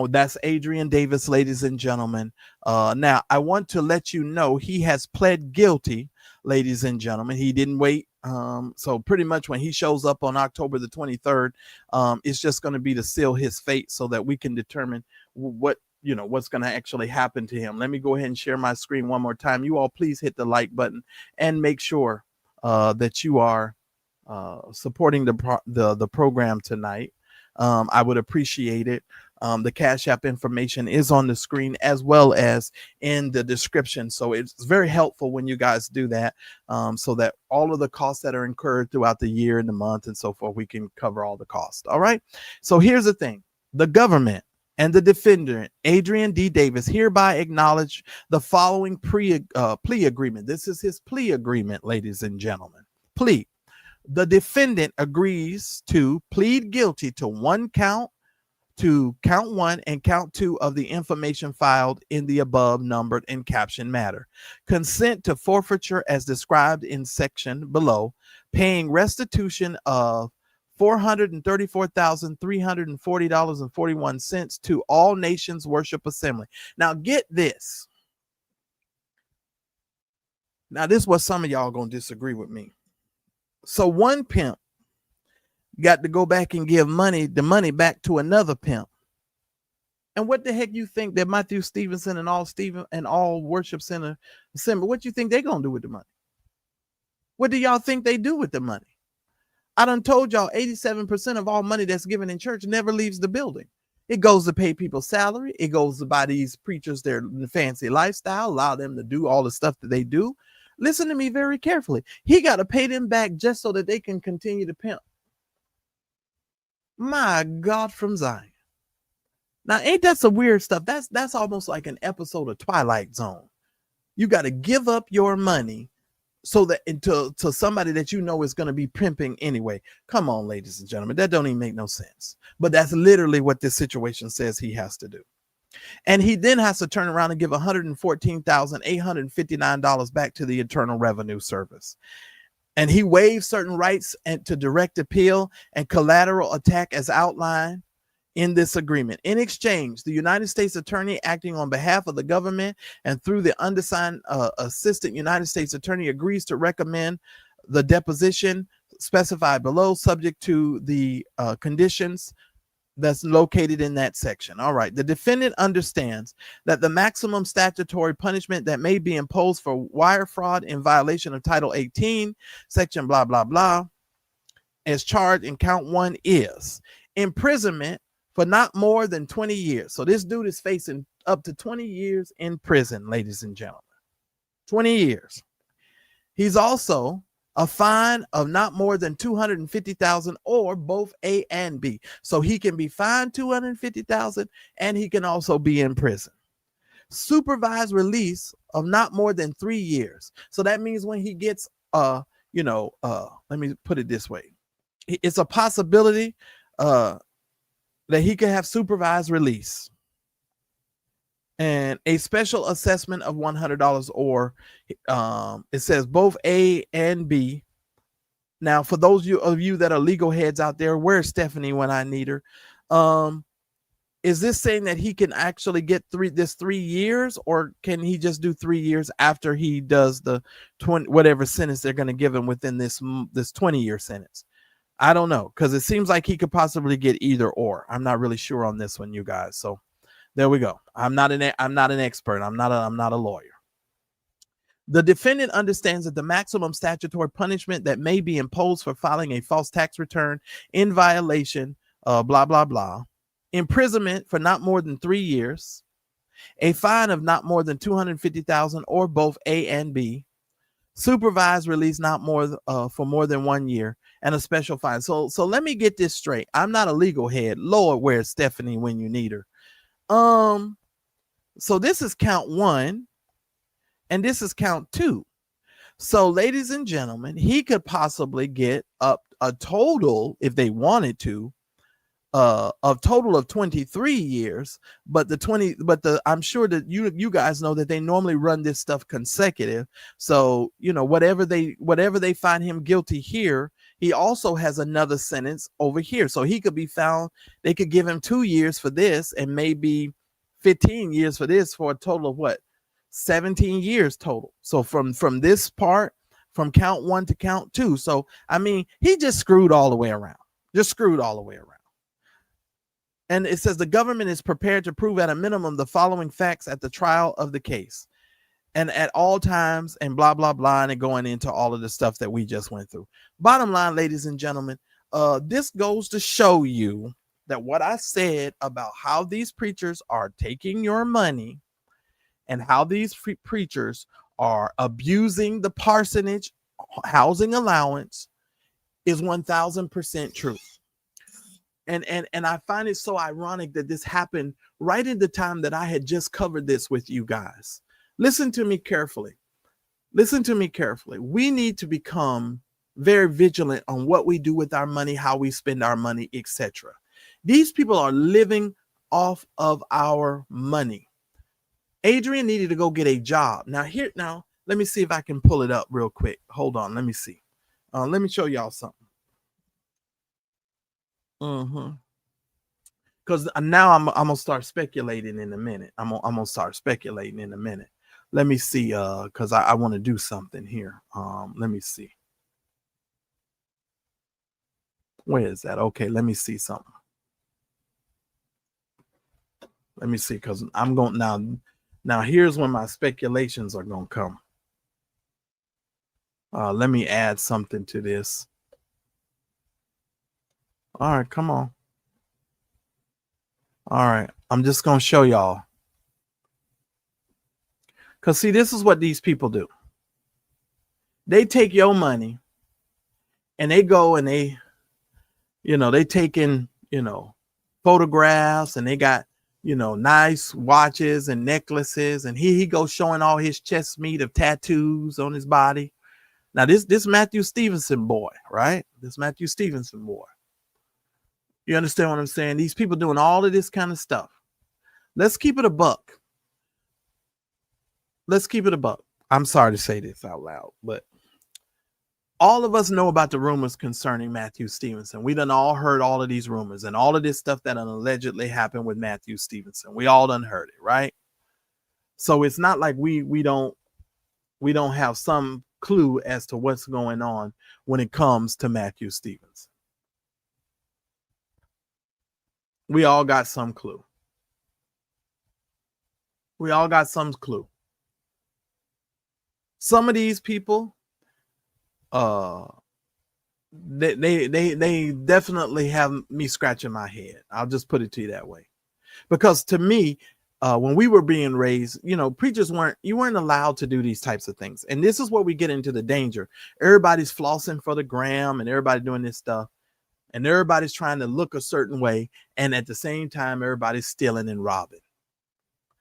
Speaker 2: That's Adrian Davis, ladies and gentlemen. Now, I want to let you know he has pled guilty, ladies and gentlemen. He didn't wait. So pretty much when he shows up on October the 23rd, it's just going to be to seal his fate so that we can determine what's going to actually happen to him. Let me go ahead and share my screen one more time. You all please hit the like button and make sure that you are supporting the program tonight. I would appreciate it. The Cash App information is on the screen as well as in the description. So it's very helpful when you guys do that, so that all of the costs that are incurred throughout the year and the month and so forth, we can cover all the costs. All right. So here's the thing. The government and the defendant, Adrian D. Davis, hereby acknowledge the following plea agreement. This is his plea agreement, ladies and gentlemen. Plea. The defendant agrees to plead guilty to count 1 and count 2 of the information filed in the above numbered and captioned matter. Consent to forfeiture as described in section below, paying restitution of $434,340.41 to All Nations Worship Assembly. Now get this. Now this is what some of y'all gonna disagree with me. So one pimp got to go back and give the money back to another pimp. And what the heck you think that Matthew Stevenson and all Worship Center Assembly, what you think they gonna do with the money? What do y'all think they do with the money? I done told y'all 87% of all money that's given in church never leaves the building. It goes to pay people's salary. It goes to buy these preachers their fancy lifestyle, allow them to do all the stuff that they do. Listen to me very carefully. He got to pay them back just so that they can continue to pimp. My God from Zion. Now, ain't that some weird stuff? That's almost like an episode of Twilight Zone. You got to give up your money so that into to somebody that you know is going to be pimping anyway. Come on, ladies and gentlemen, that don't even make no sense. But that's literally what this situation says he has to do. And he then has to turn around and give $114,859 back to the Internal Revenue Service. And he waives certain rights and to direct appeal and collateral attack as outlined in this agreement. In exchange, the United States attorney acting on behalf of the government and through the undersigned assistant United States attorney agrees to recommend the deposition specified below, subject to the conditions that's located in that section. All right. The defendant understands that the maximum statutory punishment that may be imposed for wire fraud in violation of Title 18, section blah, blah, blah, as charged in count 1 is imprisonment for not more than 20 years. So this dude is facing up to 20 years in prison, ladies and gentlemen. 20 years. He's also a fine of not more than $250,000 or both A and B. So he can be fined $250,000 and he can also be in prison. Supervised release of not more than 3 years. So that means when he gets let me put it this way. It's a possibility that he could have supervised release and a special assessment of $100, or it says both A and B. Now, for those of you that are legal heads out there, where's Stephanie when I need her? Is this saying that he can actually get 3 years, or can he just do 3 years after he does the 20 whatever sentence they're going to give him within this 20-year sentence? I don't know, because it seems like he could possibly get either or. I'm not really sure on this one, you guys. So there we go. I'm not an expert. I'm not a lawyer. The defendant understands that the maximum statutory punishment that may be imposed for filing a false tax return in violation of blah, blah, blah, imprisonment for not more than 3 years, a fine of not more than $250,000 or both A and B, supervised release not more for more than 1 year, and a special fine. So let me get this straight. I'm not a legal head. Lord, where's Stephanie when you need her? So this is count 1 and this is count 2. So ladies and gentlemen, he could possibly get up a total, if they wanted to, a total of 23 years, but I'm sure that you guys know that they normally run this stuff consecutive. So, whatever they find him guilty here, he also has another sentence over here. So he could be found, they could give him 2 years for this and maybe 15 years for this, for a total of what? 17 years total. So from this part, from count 1 to count 2. So, I mean, he just screwed all the way around. And it says the government is prepared to prove at a minimum the following facts at the trial of the case and at all times, and blah, blah, blah, and going into all of the stuff that we just went through. Bottom line, ladies and gentlemen, this goes to show you that what I said about how these preachers are taking your money and how these preachers are abusing the parsonage housing allowance is 1000% true. And I find it so ironic that this happened right in the time that I had just covered this with you guys. Listen to me carefully. We need to become very vigilant on what we do with our money, how we spend our money, etc. These people are living off of our money. Adrian needed to go get a job. Now, let me see if I can pull it up real quick. Hold on. Let me see. Let me show y'all something. Because now I'm gonna start speculating in a minute. I'm gonna start speculating in a minute. Let me see, because I want to do something here. Let me see. Where is that? Okay, let me see something. Let me see, because I'm going now. Here's when my speculations are gonna come. Let me add something to this. All right, come on. All right, I'm just going to show y'all. Because, see, this is what these people do. They take your money and they go and they take in, photographs, and they got, nice watches and necklaces. And he goes showing all his chest meat of tattoos on his body. Now, this Matthew Stevenson boy, right? This Matthew Stevenson boy. You understand what I'm saying? These people doing all of this kind of stuff. Let's keep it a buck. Let's keep it a buck. I'm sorry to say this out loud, but all of us know about the rumors concerning Matthew Stevenson. We done all heard all of these rumors and all of this stuff that allegedly happened with Matthew Stevenson. We all done heard it, right? So it's not like we don't have some clue as to what's going on when it comes to Matthew Stevenson. We all got some clue. We all got some clue. Some of these people, they definitely have me scratching my head. I'll just put it to you that way. Because to me, when we were being raised, preachers weren't allowed to do these types of things. And this is where we get into the danger. Everybody's flossing for the gram and everybody doing this stuff. And everybody's trying to look a certain way. And at the same time, everybody's stealing and robbing.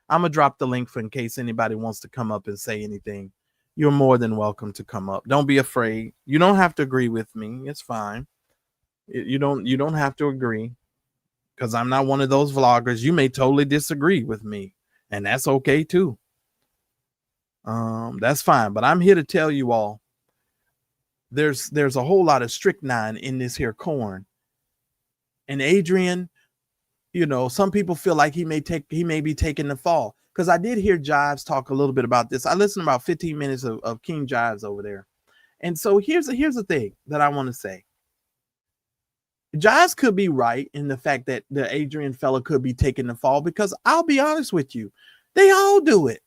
Speaker 2: I'm going to drop the link for in case anybody wants to come up and say anything. You're more than welcome to come up. Don't be afraid. You don't have to agree with me. It's fine. You don't have to agree, because I'm not one of those vloggers. You may totally disagree with me, and that's okay too. That's fine. But I'm here to tell you all, there's a whole lot of strychnine in this here corn. And Adrian, some people feel like he may be taking the fall. Because I did hear Jives talk a little bit about this. I listened to about 15 minutes of King Jives over there. And so here's the thing that I want to say. Jives could be right in the fact that the Adrian fella could be taking the fall, because I'll be honest with you, they all do it.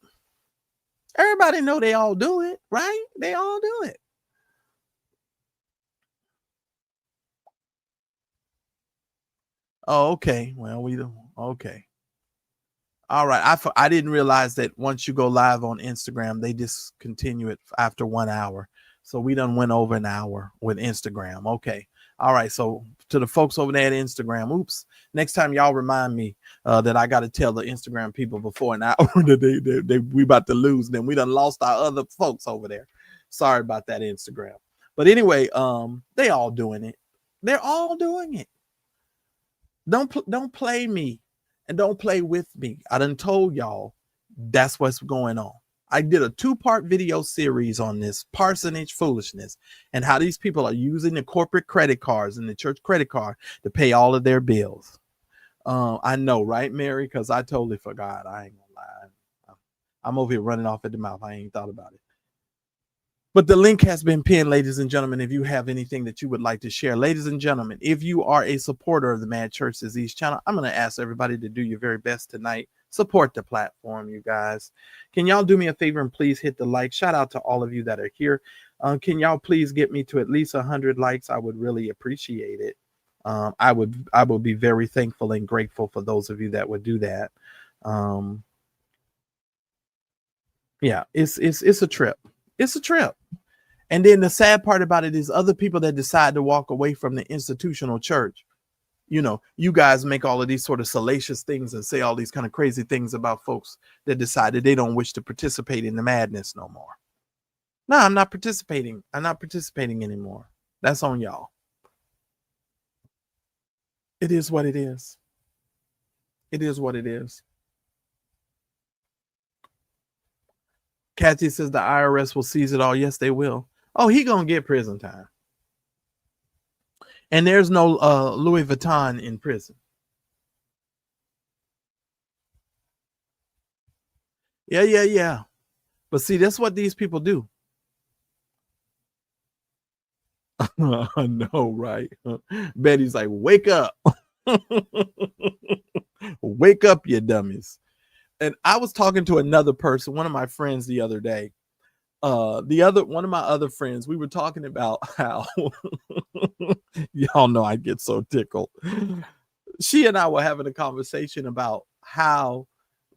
Speaker 2: Everybody know they all do it, right? They all do it. Oh, okay. Well, we don't. Okay. All right. I didn't realize that once you go live on Instagram, they discontinue it after 1 hour. So we done went over an hour with Instagram. Okay. All right. So to the folks over there at Instagram, oops. Next time y'all remind me that I got to tell the Instagram people before an hour that we about to lose them. We done lost our other folks over there. Sorry about that, Instagram. But anyway, they all doing it. They're all doing it. Don't play me. And don't play with me. I done told y'all that's what's going on. I did a 2-part video series on this parsonage foolishness and how these people are using the corporate credit cards and the church credit card to pay all of their bills. I know, right, Mary? Because I totally forgot. I ain't gonna lie. I'm over here running off at the mouth. I ain't thought about it. But the link has been pinned, ladies and gentlemen, if you have anything that you would like to share. Ladies and gentlemen, if you are a supporter of the Mad Church Disease channel, I'm going to ask everybody to do your very best tonight. Support the platform, you guys. Can y'all do me a favor and please hit the like? Shout out to all of you that are here. Can y'all please get me to at least 100 likes? I would really appreciate it. I would be very thankful and grateful for those of you that would do that. Yeah, it's a trip. It's a trip. And then the sad part about it is other people that decide to walk away from the institutional church. You guys make all of these sort of salacious things and say all these kind of crazy things about folks that decided they don't wish to participate in the madness no more. No, I'm not participating. I'm not participating anymore. That's on y'all. It is what it is. It is what it is. Kathy says the IRS will seize it all. Yes, they will. Oh, he gonna get prison time. And there's no Louis Vuitton in prison. Yeah. But see, that's what these people do. I know, right? Betty's like, wake up. Wake up, you dummies. And I was talking to another person, one of my friends the other day. One of my other friends, we were talking about how y'all know I get so tickled. She and I were having a conversation about how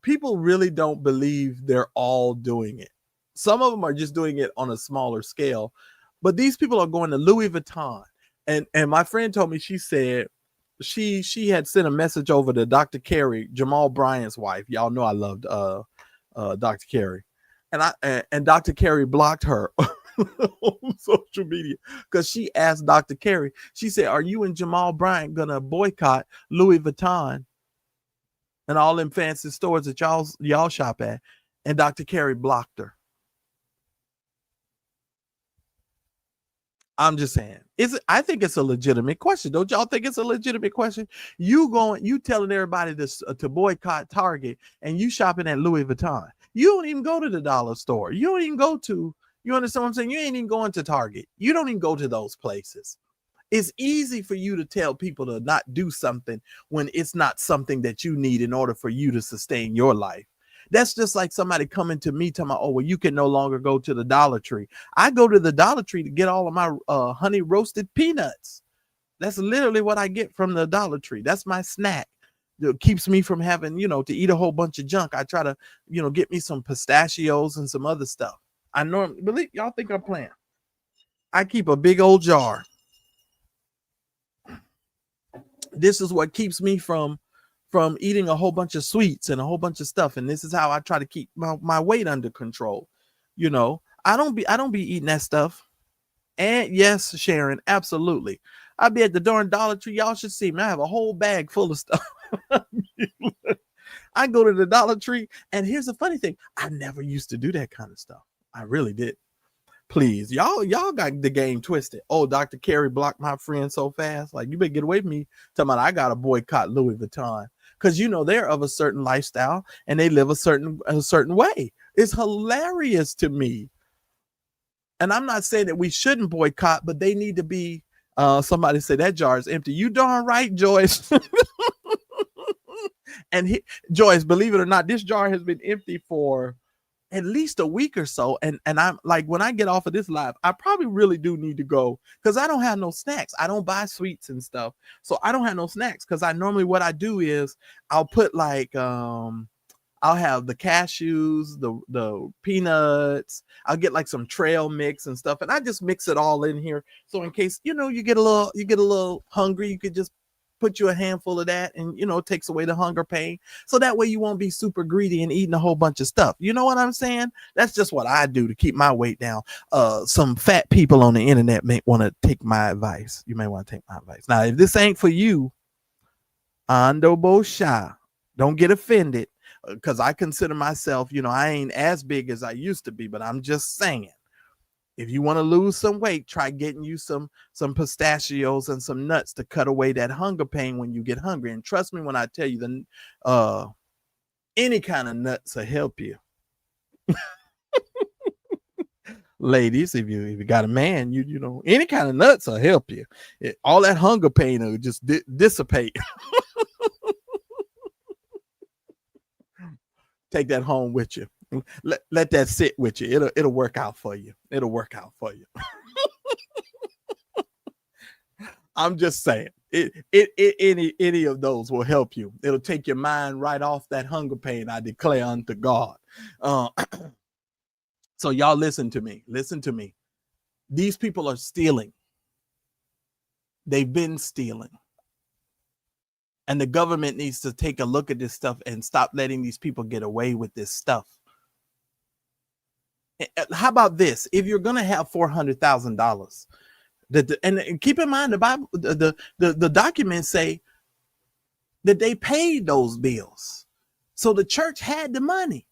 Speaker 2: people really don't believe they're all doing it. Some of them are just doing it on a smaller scale, but these people are going to Louis Vuitton. And my friend told me, she said she had sent a message over to Dr. Carey, Jamal Bryant's wife. Y'all know I loved Dr. Carey. And Dr. Carey blocked her on social media because she asked Dr. Carey, she said, "Are you and Jamal Bryant gonna boycott Louis Vuitton and all them fancy stores that y'all shop at?" And Dr. Carey blocked her. I'm just saying, I think it's a legitimate question. Don't y'all think it's a legitimate question? You telling everybody to boycott Target and you shopping at Louis Vuitton. You don't even go to the dollar store. You don't even go to, you understand what I'm saying? You ain't even going to Target. You don't even go to those places. It's easy for you to tell people to not do something when it's not something that you need in order for you to sustain your life. That's just like somebody coming to me telling me, "Oh, well, you can no longer go to the Dollar Tree." I go to the Dollar Tree to get all of my honey roasted peanuts. That's literally what I get from the Dollar Tree. That's my snack. It keeps me from having, to eat a whole bunch of junk. I try to, get me some pistachios and some other stuff. I normally, believe y'all think I'm playing. I keep a big old jar. This is what keeps me from eating a whole bunch of sweets and a whole bunch of stuff. And this is how I try to keep my weight under control. I don't be eating that stuff. And yes, Sharon, absolutely. I'll be at the darn Dollar Tree. Y'all should see me. I have a whole bag full of stuff. I go to the Dollar Tree, and here's the funny thing. I never used to do that kind of stuff. I really did. Please, y'all got the game twisted. Oh, Dr. Carey blocked my friend so fast. Like, you better get away from me. Talking about I gotta boycott Louis Vuitton. Because they're of a certain lifestyle and they live a certain way. It's hilarious to me. And I'm not saying that we shouldn't boycott, but they need to be somebody say that jar is empty. You darn right, Joyce. And Joyce, believe it or not, this jar has been empty for at least a week or so. And I'm like, when I get off of this live, I probably really do need to go because I don't have no snacks. I don't buy sweets and stuff. So I don't have no snacks because what I do is I'll put like, I'll have the cashews, the peanuts. I'll get like some trail mix and stuff. And I just mix it all in here. So in case, you get a little hungry, you could just put you a handful of that and, it takes away the hunger pain. So that way you won't be super greedy and eating a whole bunch of stuff. You know what I'm saying? That's just what I do to keep my weight down. Some fat people on the internet may want to take my advice. You may want to take my advice. Now, if this ain't for you, Ando Bosha, don't get offended because I consider myself, I ain't as big as I used to be, but I'm just saying. If you want to lose some weight, try getting you some pistachios and some nuts to cut away that hunger pain when you get hungry. And trust me when I tell you, any kind of nuts will help you. Ladies, if you got a man, any kind of nuts will help you. All that hunger pain will just dissipate. Take that home with you. Let that sit with you. It'll work out for you. It'll work out for you. I'm just saying, any of those will help you. It'll take your mind right off that hunger pain. I declare unto God. So y'all listen to me. Listen to me. These people are stealing. They've been stealing. And the government needs to take a look at this stuff and stop letting these people get away with this stuff. How about this? If you're going to have $400,000, and keep in mind the Bible, the documents say that they paid those bills. So the church had the money.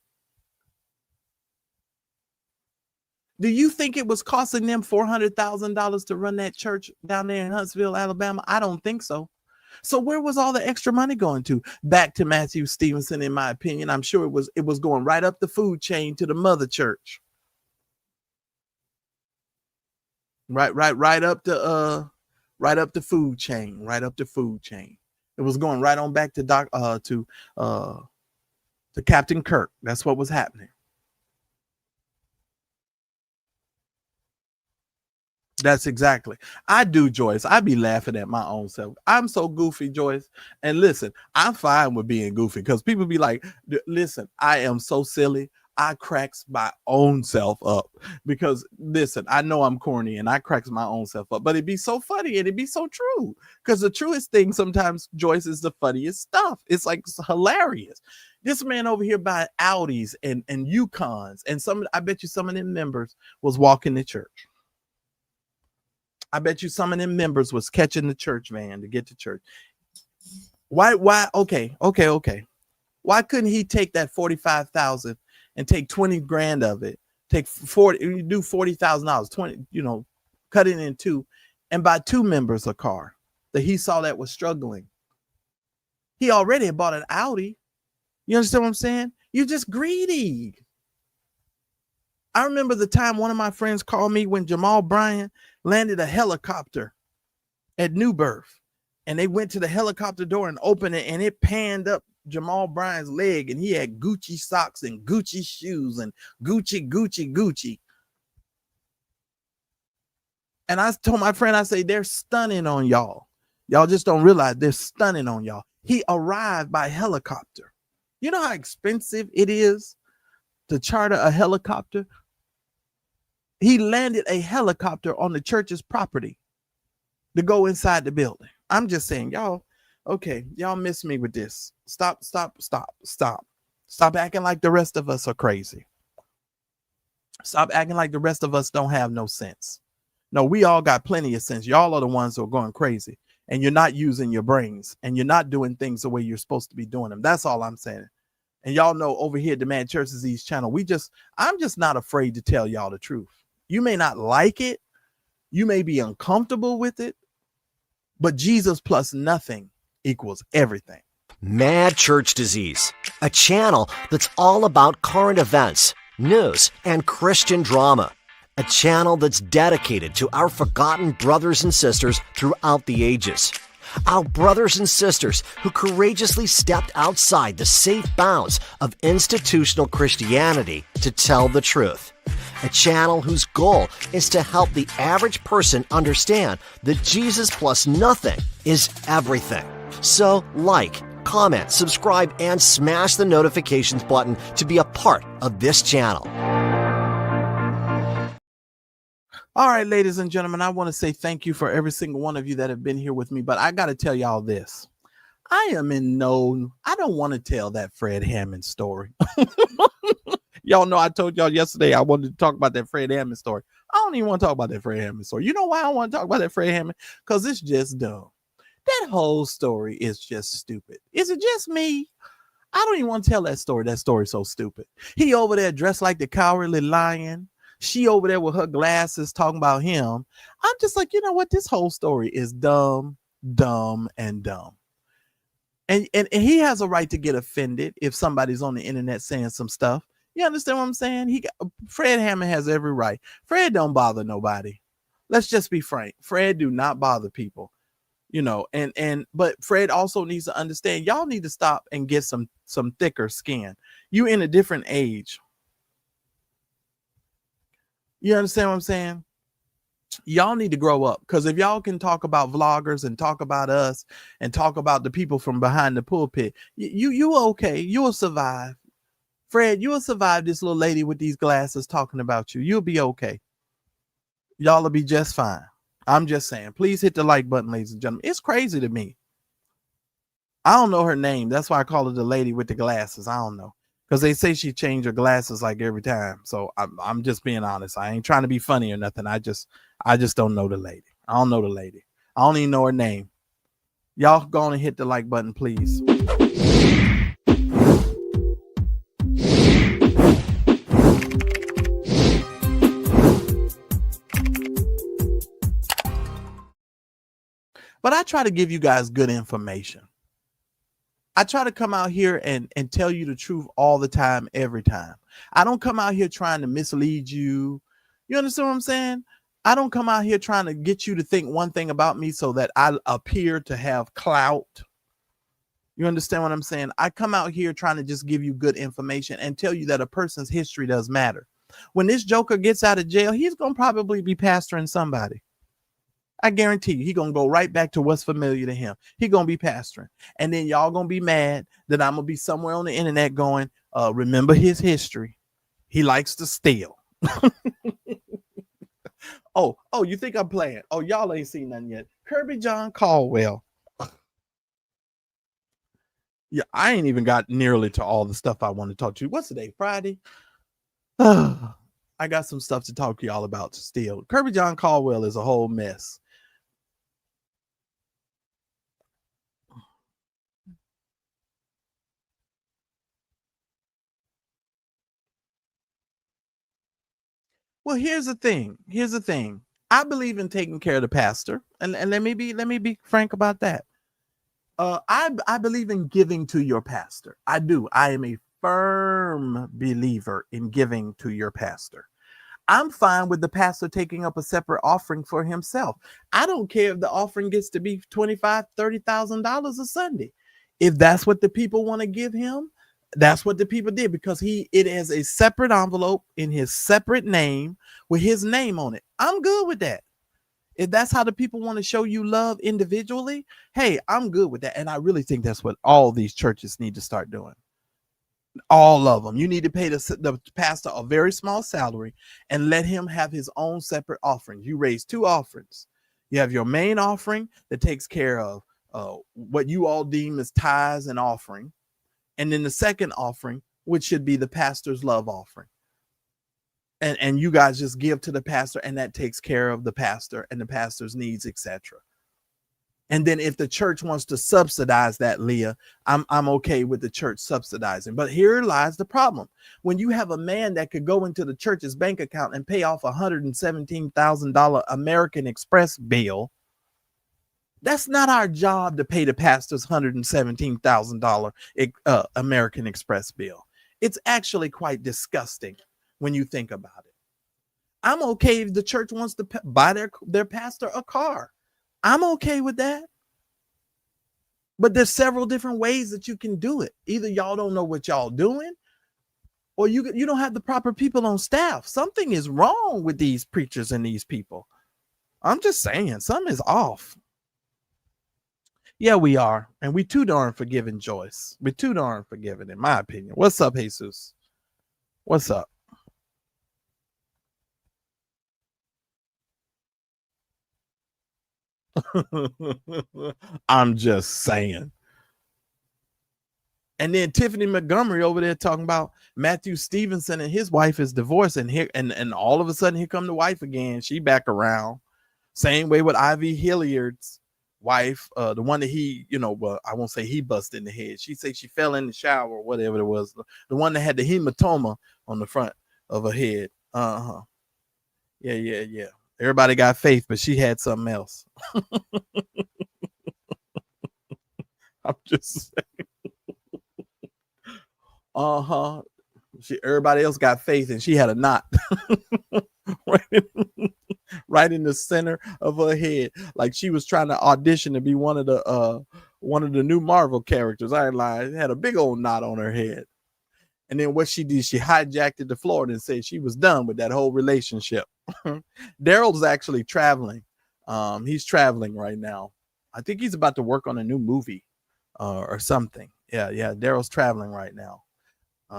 Speaker 2: Do you think it was costing them $400,000 to run that church down there in Huntsville, Alabama? I don't think so. So where was all the extra money going to? Back to Matthew Stevenson, in my opinion. I'm sure it was going right up the food chain to the mother church. Right up the food chain, right up the food chain. It was going right on back to Captain Kirk. That's what was happening. That's exactly. I do, Joyce. I be laughing at my own self. I'm so goofy, Joyce. And listen, I'm fine with being goofy because people be like, listen, I am so silly. I cracks my own self up because listen, I know I'm corny and I cracks my own self up, but it'd be so funny and it'd be so true because the truest thing sometimes, Joyce, is the funniest stuff. It's like it's hilarious. This man over here buying Audis and Yukons, and I bet you some of them members was walking to church. I bet you some of them members was catching the church van to get to church. Why? Okay. Why couldn't he take that 45,000 and take 20 grand of it? Take 40, you do $40,000, 20, cut it in two and buy two members a car that he saw that was struggling. He already had bought an Audi. You understand what I'm saying? You're just greedy. I remember the time one of my friends called me when Jamal Bryant landed a helicopter at New Birth, and they went to the helicopter door and opened it, and it panned up Jamal Bryant's leg, and he had Gucci socks and Gucci shoes and Gucci. And I told my friend, I say, they're stunning on y'all. Y'all just don't realize they're stunning on y'all. He arrived by helicopter. You know how expensive it is to charter a helicopter? He landed a helicopter on the church's property to go inside the building. I'm just saying, y'all, okay, y'all miss me with this. Stop acting like the rest of us are crazy. Stop acting like the rest of us don't have no sense. No, we all got plenty of sense. Y'all are the ones who are going crazy, and you're not using your brains, and you're not doing things the way you're supposed to be doing them. That's all I'm saying. And y'all know over here at the Man Churches East channel, I'm just not afraid to tell y'all the truth. You may not like it. You may be uncomfortable with it, but Jesus plus nothing equals everything.
Speaker 3: Mad Church Disease, a channel that's all about current events, news, and Christian drama. A channel that's dedicated to our forgotten brothers and sisters throughout the ages. Our brothers and sisters who courageously stepped outside the safe bounds of institutional Christianity to tell the truth. A channel whose goal is to help the average person understand that Jesus plus nothing is everything. So like, comment, subscribe, and smash the notifications button to be a part of this channel.
Speaker 2: All right, ladies and gentlemen, I want to say thank you for every single one of you that have been here with me, but I got to tell y'all this. I don't want to tell that Fred Hammond story. Y'all know I told y'all yesterday I wanted to talk about that Fred Hammond story. I don't even want to talk about that Fred Hammond story. You know why I want to talk about that Fred Hammond? Because it's just dumb. That whole story is just stupid. Is it just me? I don't even want to tell that story. That story's so stupid. He over there dressed like the Cowardly Lion. She over there with her glasses talking about him. I'm just like, you know what? This whole story is dumb. And he has a right to get offended if somebody's on the internet saying some stuff. You understand what I'm saying? Fred Hammond has every right. Fred don't bother nobody. Let's just be frank. Fred do not bother people. But Fred also needs to understand y'all need to stop and get some thicker skin. You in a different age. You understand what I'm saying? Y'all need to grow up, because if y'all can talk about vloggers and talk about us and talk about the people from behind the pulpit, you okay. You will survive. Fred, you will survive this little lady with these glasses talking about you. You'll be okay. Y'all will be just fine. I'm just saying, please hit the like button, ladies and gentlemen. It's crazy to me. I don't know her name. That's why I call her the lady with the glasses. I don't know. Because they say she changed her glasses like every time. So I'm just being honest. I ain't trying to be funny or nothing. I just don't know the lady. I don't know the lady. I don't even know her name. Y'all go on and hit the like button, please. But I try to give you guys good information. I try to come out here and tell you the truth all the time, every time. I don't come out here trying to mislead you. You understand what I'm saying? I don't come out here trying to get you to think one thing about me so that I appear to have clout. You understand what I'm saying? I come out here trying to just give you good information and tell you that a person's history does matter. When this joker gets out of jail, he's going to probably be pastoring somebody. I guarantee you, he's going to go right back to what's familiar to him. He's going to be pastoring. And then y'all going to be mad that I'm going to be somewhere on the internet going, remember his history. He likes to steal. Oh, you think I'm playing? Oh, y'all ain't seen nothing yet. Kirby John Caldwell. Yeah, I ain't even got nearly to all the stuff I want to talk to you. What's today? Friday? I got some stuff to talk to y'all about still. Kirby John Caldwell is a whole mess. Well, here's the thing. I believe in taking care of the pastor, and let me be frank about that. I believe in giving to your pastor. I do. I am a firm believer in giving to your pastor. I'm fine with the pastor taking up a separate offering for himself. I don't care if the offering gets to be $25,000, $30,000 a Sunday. If that's what the people want to give him, that's what the people did, because it has a separate envelope in his separate name with his name on it. I'm good with that. If that's how the people want to show you love individually, hey, I'm good with that. And I really think that's what all these churches need to start doing. All of them. You need to pay the pastor a very small salary and let him have his own separate offerings. You raise two offerings. You have your main offering that takes care of what you all deem as tithes and offering. And then the second offering, which should be the pastor's love offering. And you guys just give to the pastor, and that takes care of the pastor and the pastor's needs, etc. And then if the church wants to subsidize that, Leah, I'm okay with the church subsidizing. But here lies the problem. When you have a man that could go into the church's bank account and pay off $117,000 American Express bill, that's not our job to pay the pastor's $117,000 American Express bill. It's actually quite disgusting when you think about it. I'm okay if the church wants to buy their pastor a car. I'm okay with that. But there's several different ways that you can do it. Either y'all don't know what y'all doing, or you don't have the proper people on staff. Something is wrong with these preachers and these people. I'm just saying, something is off. Yeah, we are. And we too darn forgiving, Joyce. We're too darn forgiving, in my opinion. What's up, Jesus? What's up? I'm just saying. And then Tiffany Montgomery over there talking about Matthew Stevenson and his wife is divorced, and here and all of a sudden here come the wife again. She back around. Same way with Ivy Hilliard's wife, the one that he, well, I won't say he busted in the head. She said she fell in the shower or whatever it was. The one that had the hematoma on the front of her head. Yeah. Everybody got faith, but she had something else. I'm just saying. Everybody else got faith, and she had a knot right in the center of her head, like she was trying to audition to be one of the new Marvel characters. I ain't lying. It had a big old knot on her head. And then what she did, she hijacked it to Florida and said she was done with that whole relationship. Daryl's actually traveling. He's traveling right now. I think he's about to work on a new movie or something. Yeah. Daryl's traveling right now.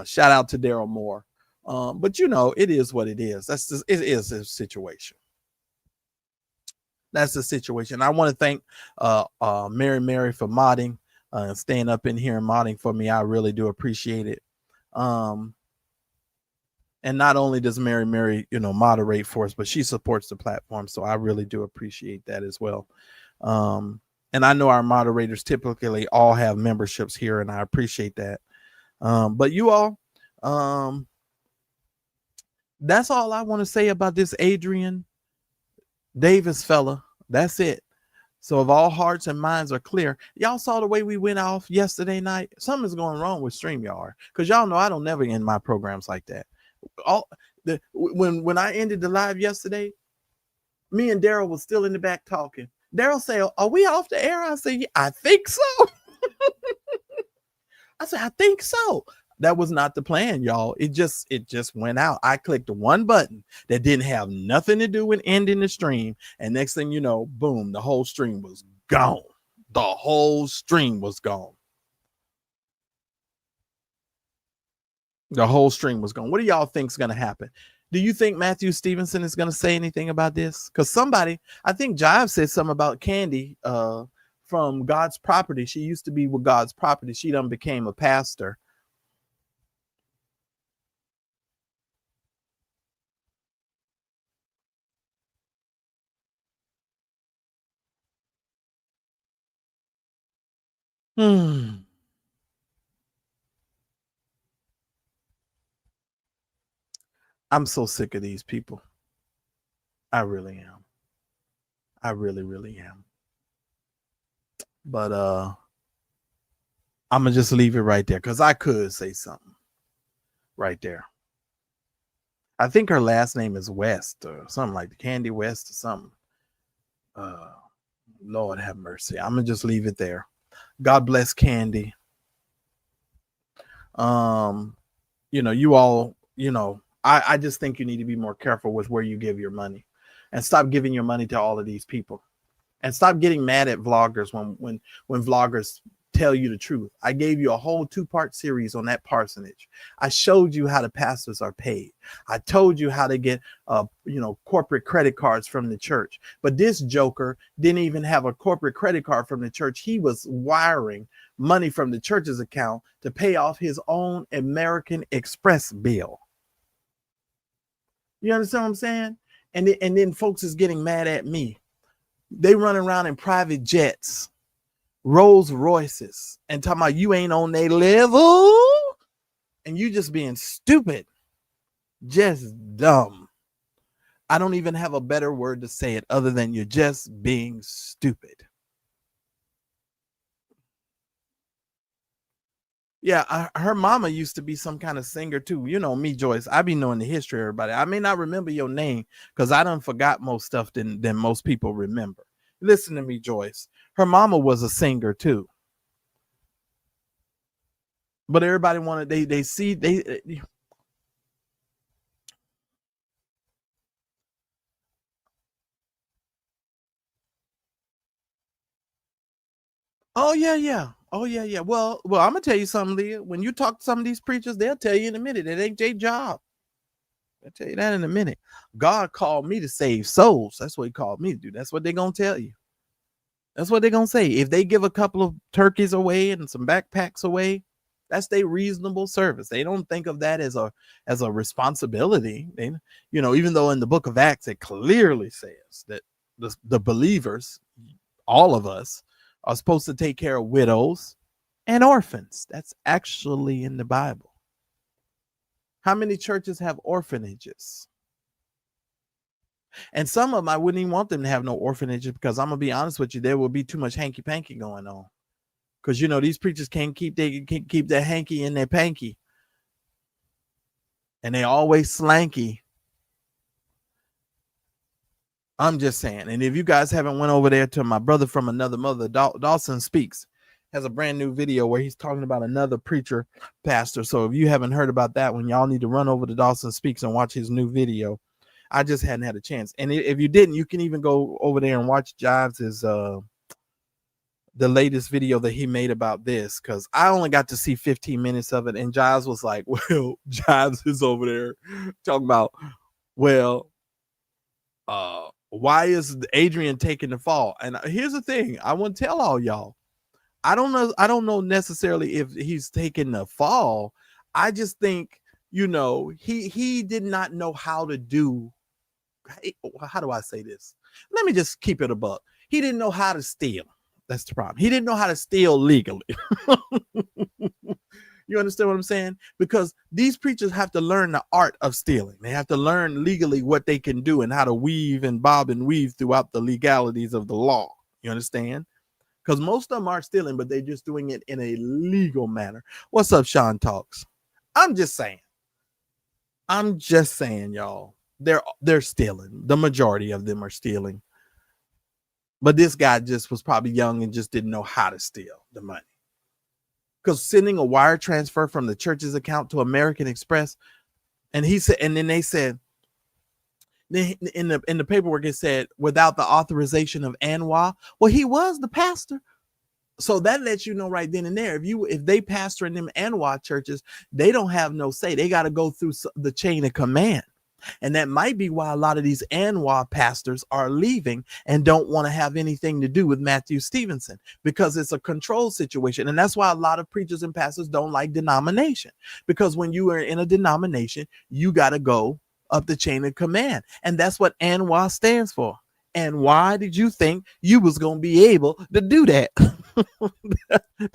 Speaker 2: Shout out to Daryl Moore. But it is what it is. It is a situation. That's the situation. I want to thank Mary for modding, staying up in here and modding for me. I really do appreciate it. And not only does Mary moderate for us, but she supports the platform, so I really do appreciate that as well. And I know our moderators typically all have memberships here, and I appreciate that. But you all, that's all I want to say about this Adrian Davis fella. That's it. So if all hearts and minds are clear, y'all saw the way we went off yesterday night. Something's going wrong with StreamYard, because y'all know I don't never end my programs like that. When I ended the live yesterday, me and Daryl was still in the back talking. Daryl said, "Are we off the air?" I said, "Yeah, I think so." I said, "I think so." That was not the plan, y'all. It just went out. I clicked one button that didn't have nothing to do with ending the stream. And next thing you know, boom, the whole stream was gone. The whole stream was gone. The whole stream was gone. What do y'all think is going to happen? Do you think Matthew Stevenson is going to say anything about this? Because somebody, I think Jive said something about Candy from God's Property. She used to be with God's Property. She done became a pastor. I'm so sick of these people. I really am. I really, really am. But I'm gonna just leave it right there because I could say something right there. I think her last name is West or something like Candy West or something. Lord have mercy. I'm gonna just leave it there. God bless Candy. You all, I just think you need to be more careful with where you give your money and stop giving your money to all of these people and stop getting mad at vloggers when vloggers tell you the truth. I gave you a whole 2-part series on that parsonage. I showed you how the pastors are paid. I told you how to get corporate credit cards from the church. But this joker didn't even have a corporate credit card from the church. He was wiring money from the church's account to pay off his own American Express bill. You understand what I'm saying? And then folks is getting mad at me. They run around in private jets, Rolls Royces, and talking about you ain't on their level and you just being stupid, just dumb. I don't even have a better word to say it other than you're just being stupid. Yeah, her mama used to be some kind of singer too. You know me, Joyce. I be knowing the history of everybody. I may not remember your name because I done forgot most stuff than most people remember. Listen to me, Joyce. Her mama was a singer too. But everybody wanted, they see. Oh, yeah. Oh, yeah. Well, I'm going to tell you something, Leah. When you talk to some of these preachers, they'll tell you in a minute. It ain't their job. I'll tell you that in a minute. God called me to save souls. That's what he called me to do. That's what they're going to tell you. That's what they're going to say. If they give a couple of turkeys away and some backpacks away, that's their reasonable service. They don't think of that as a responsibility. They, even though in the book of Acts, it clearly says that the believers, all of us, are supposed to take care of widows and orphans. That's actually in the Bible. How many churches have orphanages? And some of them, I wouldn't even want them to have no orphanages because I'm going to be honest with you, there will be too much hanky-panky going on. Because, these preachers can't keep their hanky in their panky. And they always slanky. I'm just saying. And if you guys haven't went over there to my brother from another mother, Dawson Speaks, has a brand new video where he's talking about another preacher pastor. So if you haven't heard about that one, y'all need to run over to Dawson Speaks and watch his new video. I just hadn't had a chance. And if you didn't, you can even go over there and watch Jives' the latest video that he made about this, because I only got to see 15 minutes of it. And Jives was like, well, Jives is over there talking about, well, why is Adrian taking the fall? And here's the thing. I want to tell all y'all. I don't know necessarily if he's taking the fall. I just think, he did not know how to do. How do I say this? Let me just keep it a buck. He didn't know how to steal. That's the problem. He didn't know how to steal legally. You understand what I'm saying? Because these preachers have to learn the art of stealing. They have to learn legally what they can do and how to weave and bob and weave throughout the legalities of the law. You understand? Because most of them are stealing, but they're just doing it in a legal manner. What's up, Sean Talks? I'm just saying, y'all. They're stealing. The majority of them are stealing. But this guy just was probably young and just didn't know how to steal the money. Because sending a wire transfer from the church's account to American Express, and he said, and then they said, in the paperwork it said without the authorization of ANWA. Well, he was the pastor, So that lets you know right then and there, if they pastor in them ANWA churches, they don't have no say. They got to go through the chain of command. And that might be why a lot of these ANWA pastors are leaving and don't want to have anything to do with Matthew Stevenson, because it's a control situation. And that's why a lot of preachers and pastors don't like denomination, because when you are in a denomination, you got to go up the chain of command. And that's what ANWA stands for. And why did you think you was going to be able to do that?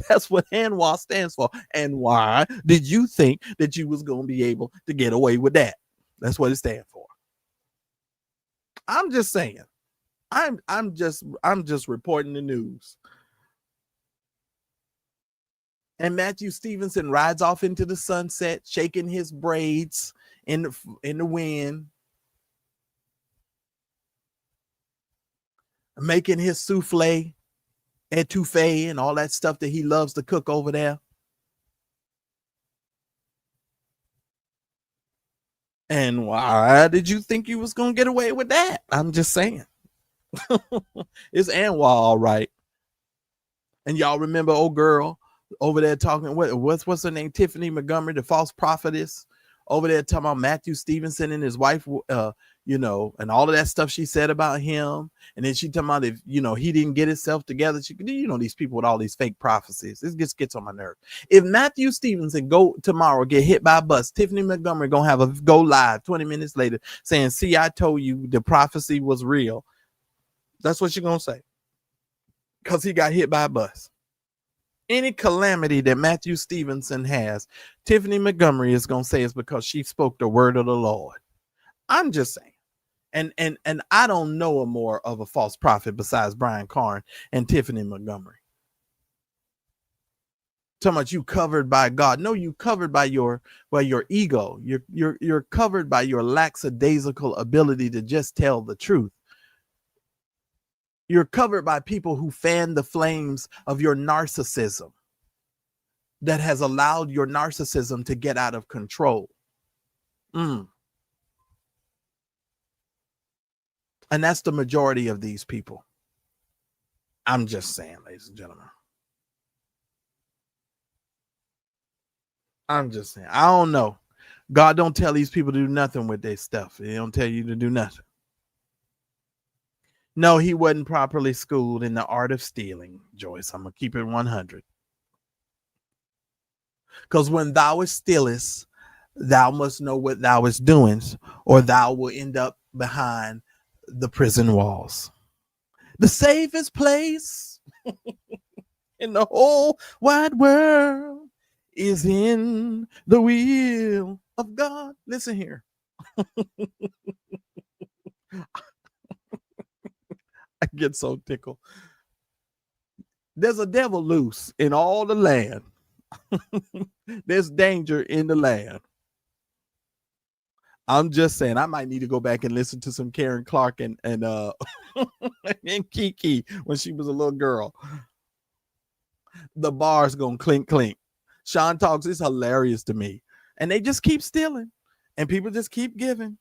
Speaker 2: That's what ANWA stands for. And why did you think that you was going to be able to get away with that? That's what it stands for. I'm just saying. I'm just reporting the news. And Matthew Stevenson rides off into the sunset, shaking his braids in the wind, making his souffle, etouffee, and all that stuff that he loves to cook over there. And why did you think you was going to get away with that? I'm just saying. It's ANWA, all right. And y'all remember old girl over there talking, what's her name? Tiffany Montgomery, the false prophetess, over there talking about Matthew Stevenson and his wife, and all of that stuff she said about him. And then she talking about if, he didn't get himself together. These people with all these fake prophecies, this just gets on my nerve. If Matthew Stevenson get hit by a bus, Tiffany Montgomery going to have a go live 20 minutes later saying, see, I told you the prophecy was real. That's what she's going to say. Because he got hit by a bus. Any calamity that Matthew Stevenson has, Tiffany Montgomery is going to say it's because she spoke the word of the Lord. I'm just saying. And I don't know a more of a false prophet besides Brian Carn and Tiffany Montgomery. Talking about you covered by God. No, you covered by your ego. You're covered by your lackadaisical ability to just tell the truth. You're covered by people who fan the flames of your narcissism that has allowed your narcissism to get out of control. And that's the majority of these people. I'm just saying, ladies and gentlemen. I'm just saying. I don't know. God don't tell these people to do nothing with their stuff. He don't tell you to do nothing. No, he wasn't properly schooled in the art of stealing, Joyce. I'm going to keep it 100. Because when thou stealest, thou must know what thou is doing, or thou will end up behind the prison walls. The safest place in the whole wide world is in the will of God. Listen here. I get so tickled. There's a devil loose in all the land. There's danger in the land. I'm just saying, I might need to go back and listen to some Karen Clark and and Kiki when she was a little girl. The bar's gonna clink clink. Sean Talks is hilarious to me, and they just keep stealing, and people just keep giving,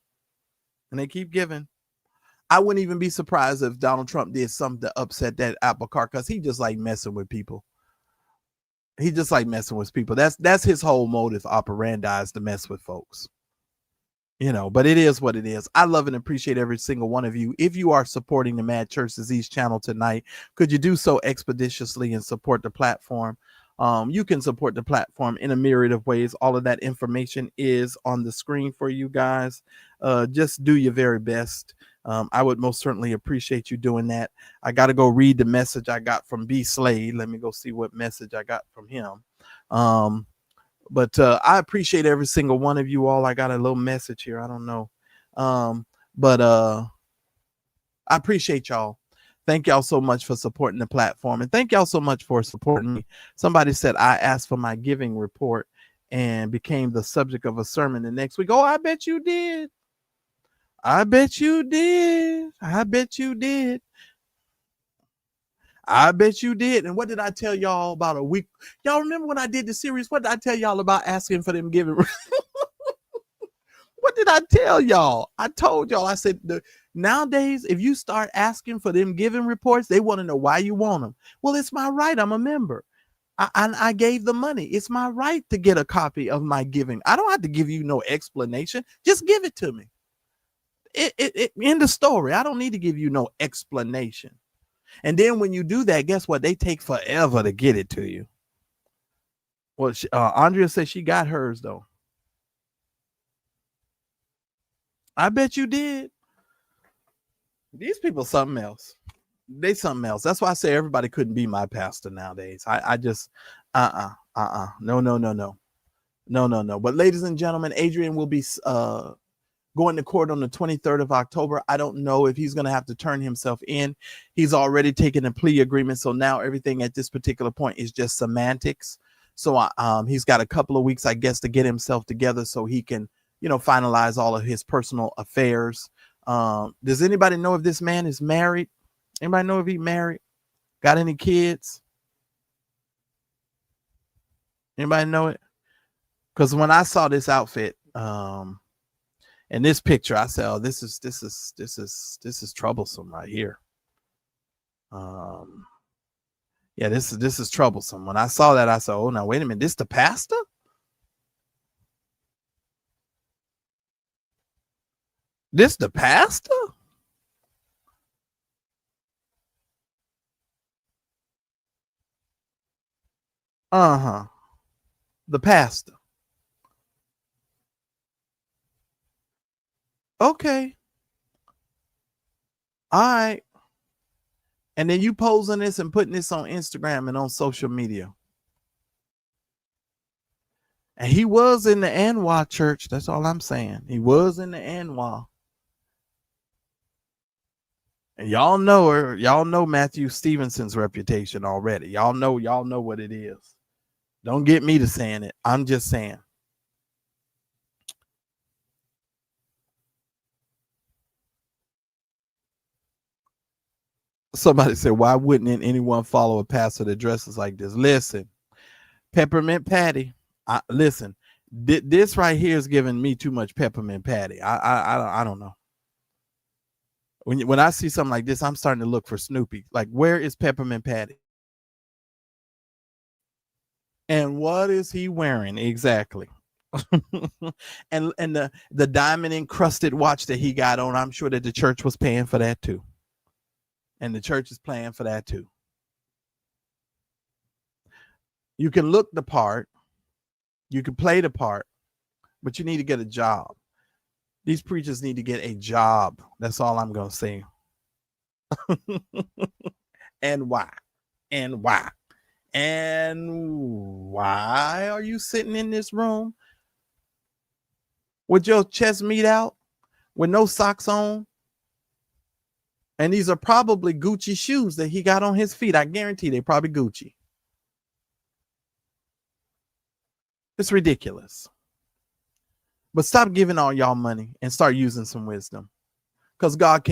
Speaker 2: and they keep giving. I wouldn't even be surprised if Donald Trump did something to upset that apple cart, because he just like messing with people. He just like messing with people. That's his whole modus operandi, is to mess with folks. But it is what it is. I love and appreciate every single one of you. If you are supporting the Mad Church Disease channel tonight, could you do so expeditiously and support the platform? You can support the platform in a myriad of ways. All of that information is on the screen for you guys. Just do your very best. I would most certainly appreciate you doing that. I got to go read the message I got from B. Slade. Let me go see what message I got from him. But I appreciate every single one of you all. I got a little message here. I don't know. But I appreciate y'all. Thank y'all so much for supporting the platform. And thank y'all so much for supporting me. Somebody said I asked for my giving report and became the subject of a sermon the next week. Oh, I bet you did. I bet you did. I bet you did. I bet you did. And what did I tell y'all about a week? Y'all remember when I did the series? What did I tell y'all about asking for them giving? What What did I tell y'all? I told y'all, I said, nowadays, if you start asking for them giving reports, they want to know why you want them. Well, it's my right. I'm a member. I gave the money. It's my right to get a copy of my giving. I don't have to give you no explanation. Just give it to me. In the story, I don't need to give you no explanation. And then when you do that, guess what? They take forever to get it to you. Well, Andrea said she got hers, though. I bet you did. These people something else. They something else. That's why I say everybody couldn't be my pastor nowadays. I just, no. But ladies and gentlemen, Adrian will be going to court on the 23rd of October. I don't know if he's going to have to turn himself in. He's already taken a plea agreement. So now everything at this particular point is just semantics. So he's got a couple of weeks, I guess, to get himself together so he can, finalize all of his personal affairs. Does anybody know if this man is married? Anybody know if he's married? Got any kids? Anybody know it? Because when I saw this outfit, and this picture, I said, "Oh, this is troublesome right here." Yeah, this is troublesome. When I saw that, I said, "Oh, now wait a minute, this the pastor? This the pastor?" The pastor. Okay. All right. And then you posing this and putting this on Instagram and on social media. And he was in the ANWA church. That's all I'm saying. He was in the ANWA. And y'all know her. Y'all know Matthew Stevenson's reputation already. Y'all know what it is. Don't get me to saying it. I'm just saying. Somebody said, why wouldn't anyone follow a pastor that dresses like this? Listen, Peppermint Patty. Listen, this right here is giving me too much Peppermint Patty. I don't know. When I see something like this, I'm starting to look for Snoopy. Like, where is Peppermint Patty? And what is he wearing exactly? and the diamond encrusted watch that he got on, I'm sure that the church was paying for that too. And the church is paying for that too. You can look the part, you can play the part, but you need to get a job. These preachers need to get a job. That's all I'm going to say. And why? And why? And why are you sitting in this room with your chest meat out, with no socks on? And these are probably Gucci shoes that he got on his feet. I guarantee they're probably Gucci. It's ridiculous. But stop giving all y'all money and start using some wisdom. Because God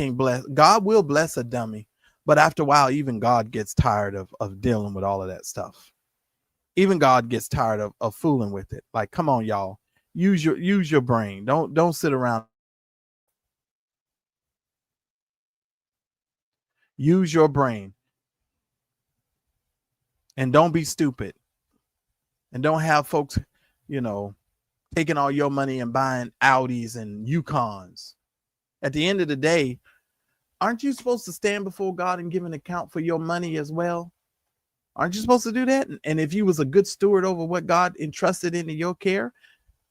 Speaker 2: will bless a dummy. But after a while, even God gets tired of dealing with all of that stuff. Even God gets tired of fooling with it. Like, come on, y'all. Use your brain. Don't sit around. Use your brain. And don't be stupid. And don't have folks, taking all your money and buying Audis and Yukons. At the end of the day, aren't you supposed to stand before God and give an account for your money as well? Aren't you supposed to do that? And if you was a good steward over what God entrusted into your care,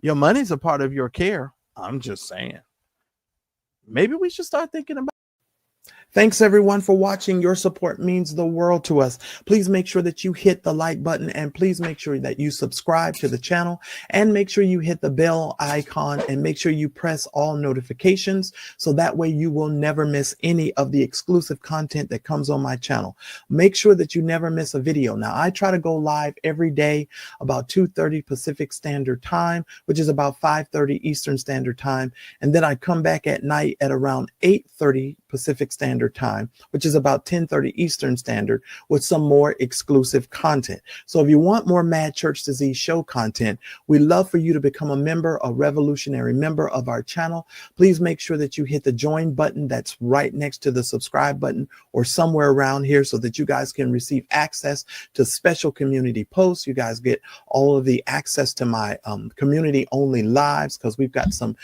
Speaker 2: your money's a part of your care. I'm just saying. Maybe we should start thinking about. Thanks everyone for watching. Your support means the world to us. Please make sure that you hit the like button and please make sure that you subscribe to the channel and make sure you hit the bell icon and make sure you press all notifications so that way you will never miss any of the exclusive content that comes on my channel. Make sure that you never miss a video. Now, I try to go live every day about 2:30 Pacific Standard Time, which is about 5:30 Eastern Standard Time. And then I come back at night at around 8:30 Pacific Standard Standard Time, which is about 10:30 Eastern Standard, with some more exclusive content. So if you want more Mad Church Disease show content, we love for you to become a member, a revolutionary member of our channel. Please make sure that you hit the join button that's right next to the subscribe button or somewhere around here, so that you guys can receive access to special community posts. You guys get all of the access to my community only lives, because we've got some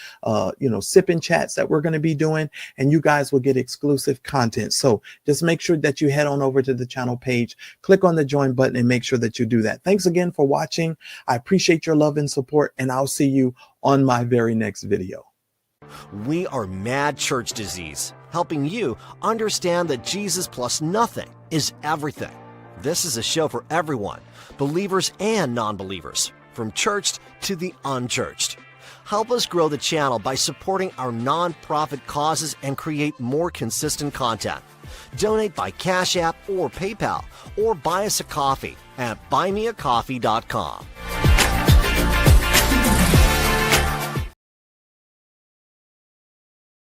Speaker 2: sipping chats that we're going to be doing, and you guys will get exclusive content. So just make sure that you head on over to the channel page, click on the join button, and make sure that you do that. Thanks again for watching. I appreciate your love and support, and I'll see you on my very next video.
Speaker 3: We are Mad Church Disease, helping you understand that Jesus plus nothing is everything. This is a show for everyone, believers and non-believers, from churched to the unchurched. Help us grow the channel by supporting our non-profit causes and create more consistent content. Donate by Cash App or PayPal, or buy us a coffee at buymeacoffee.com.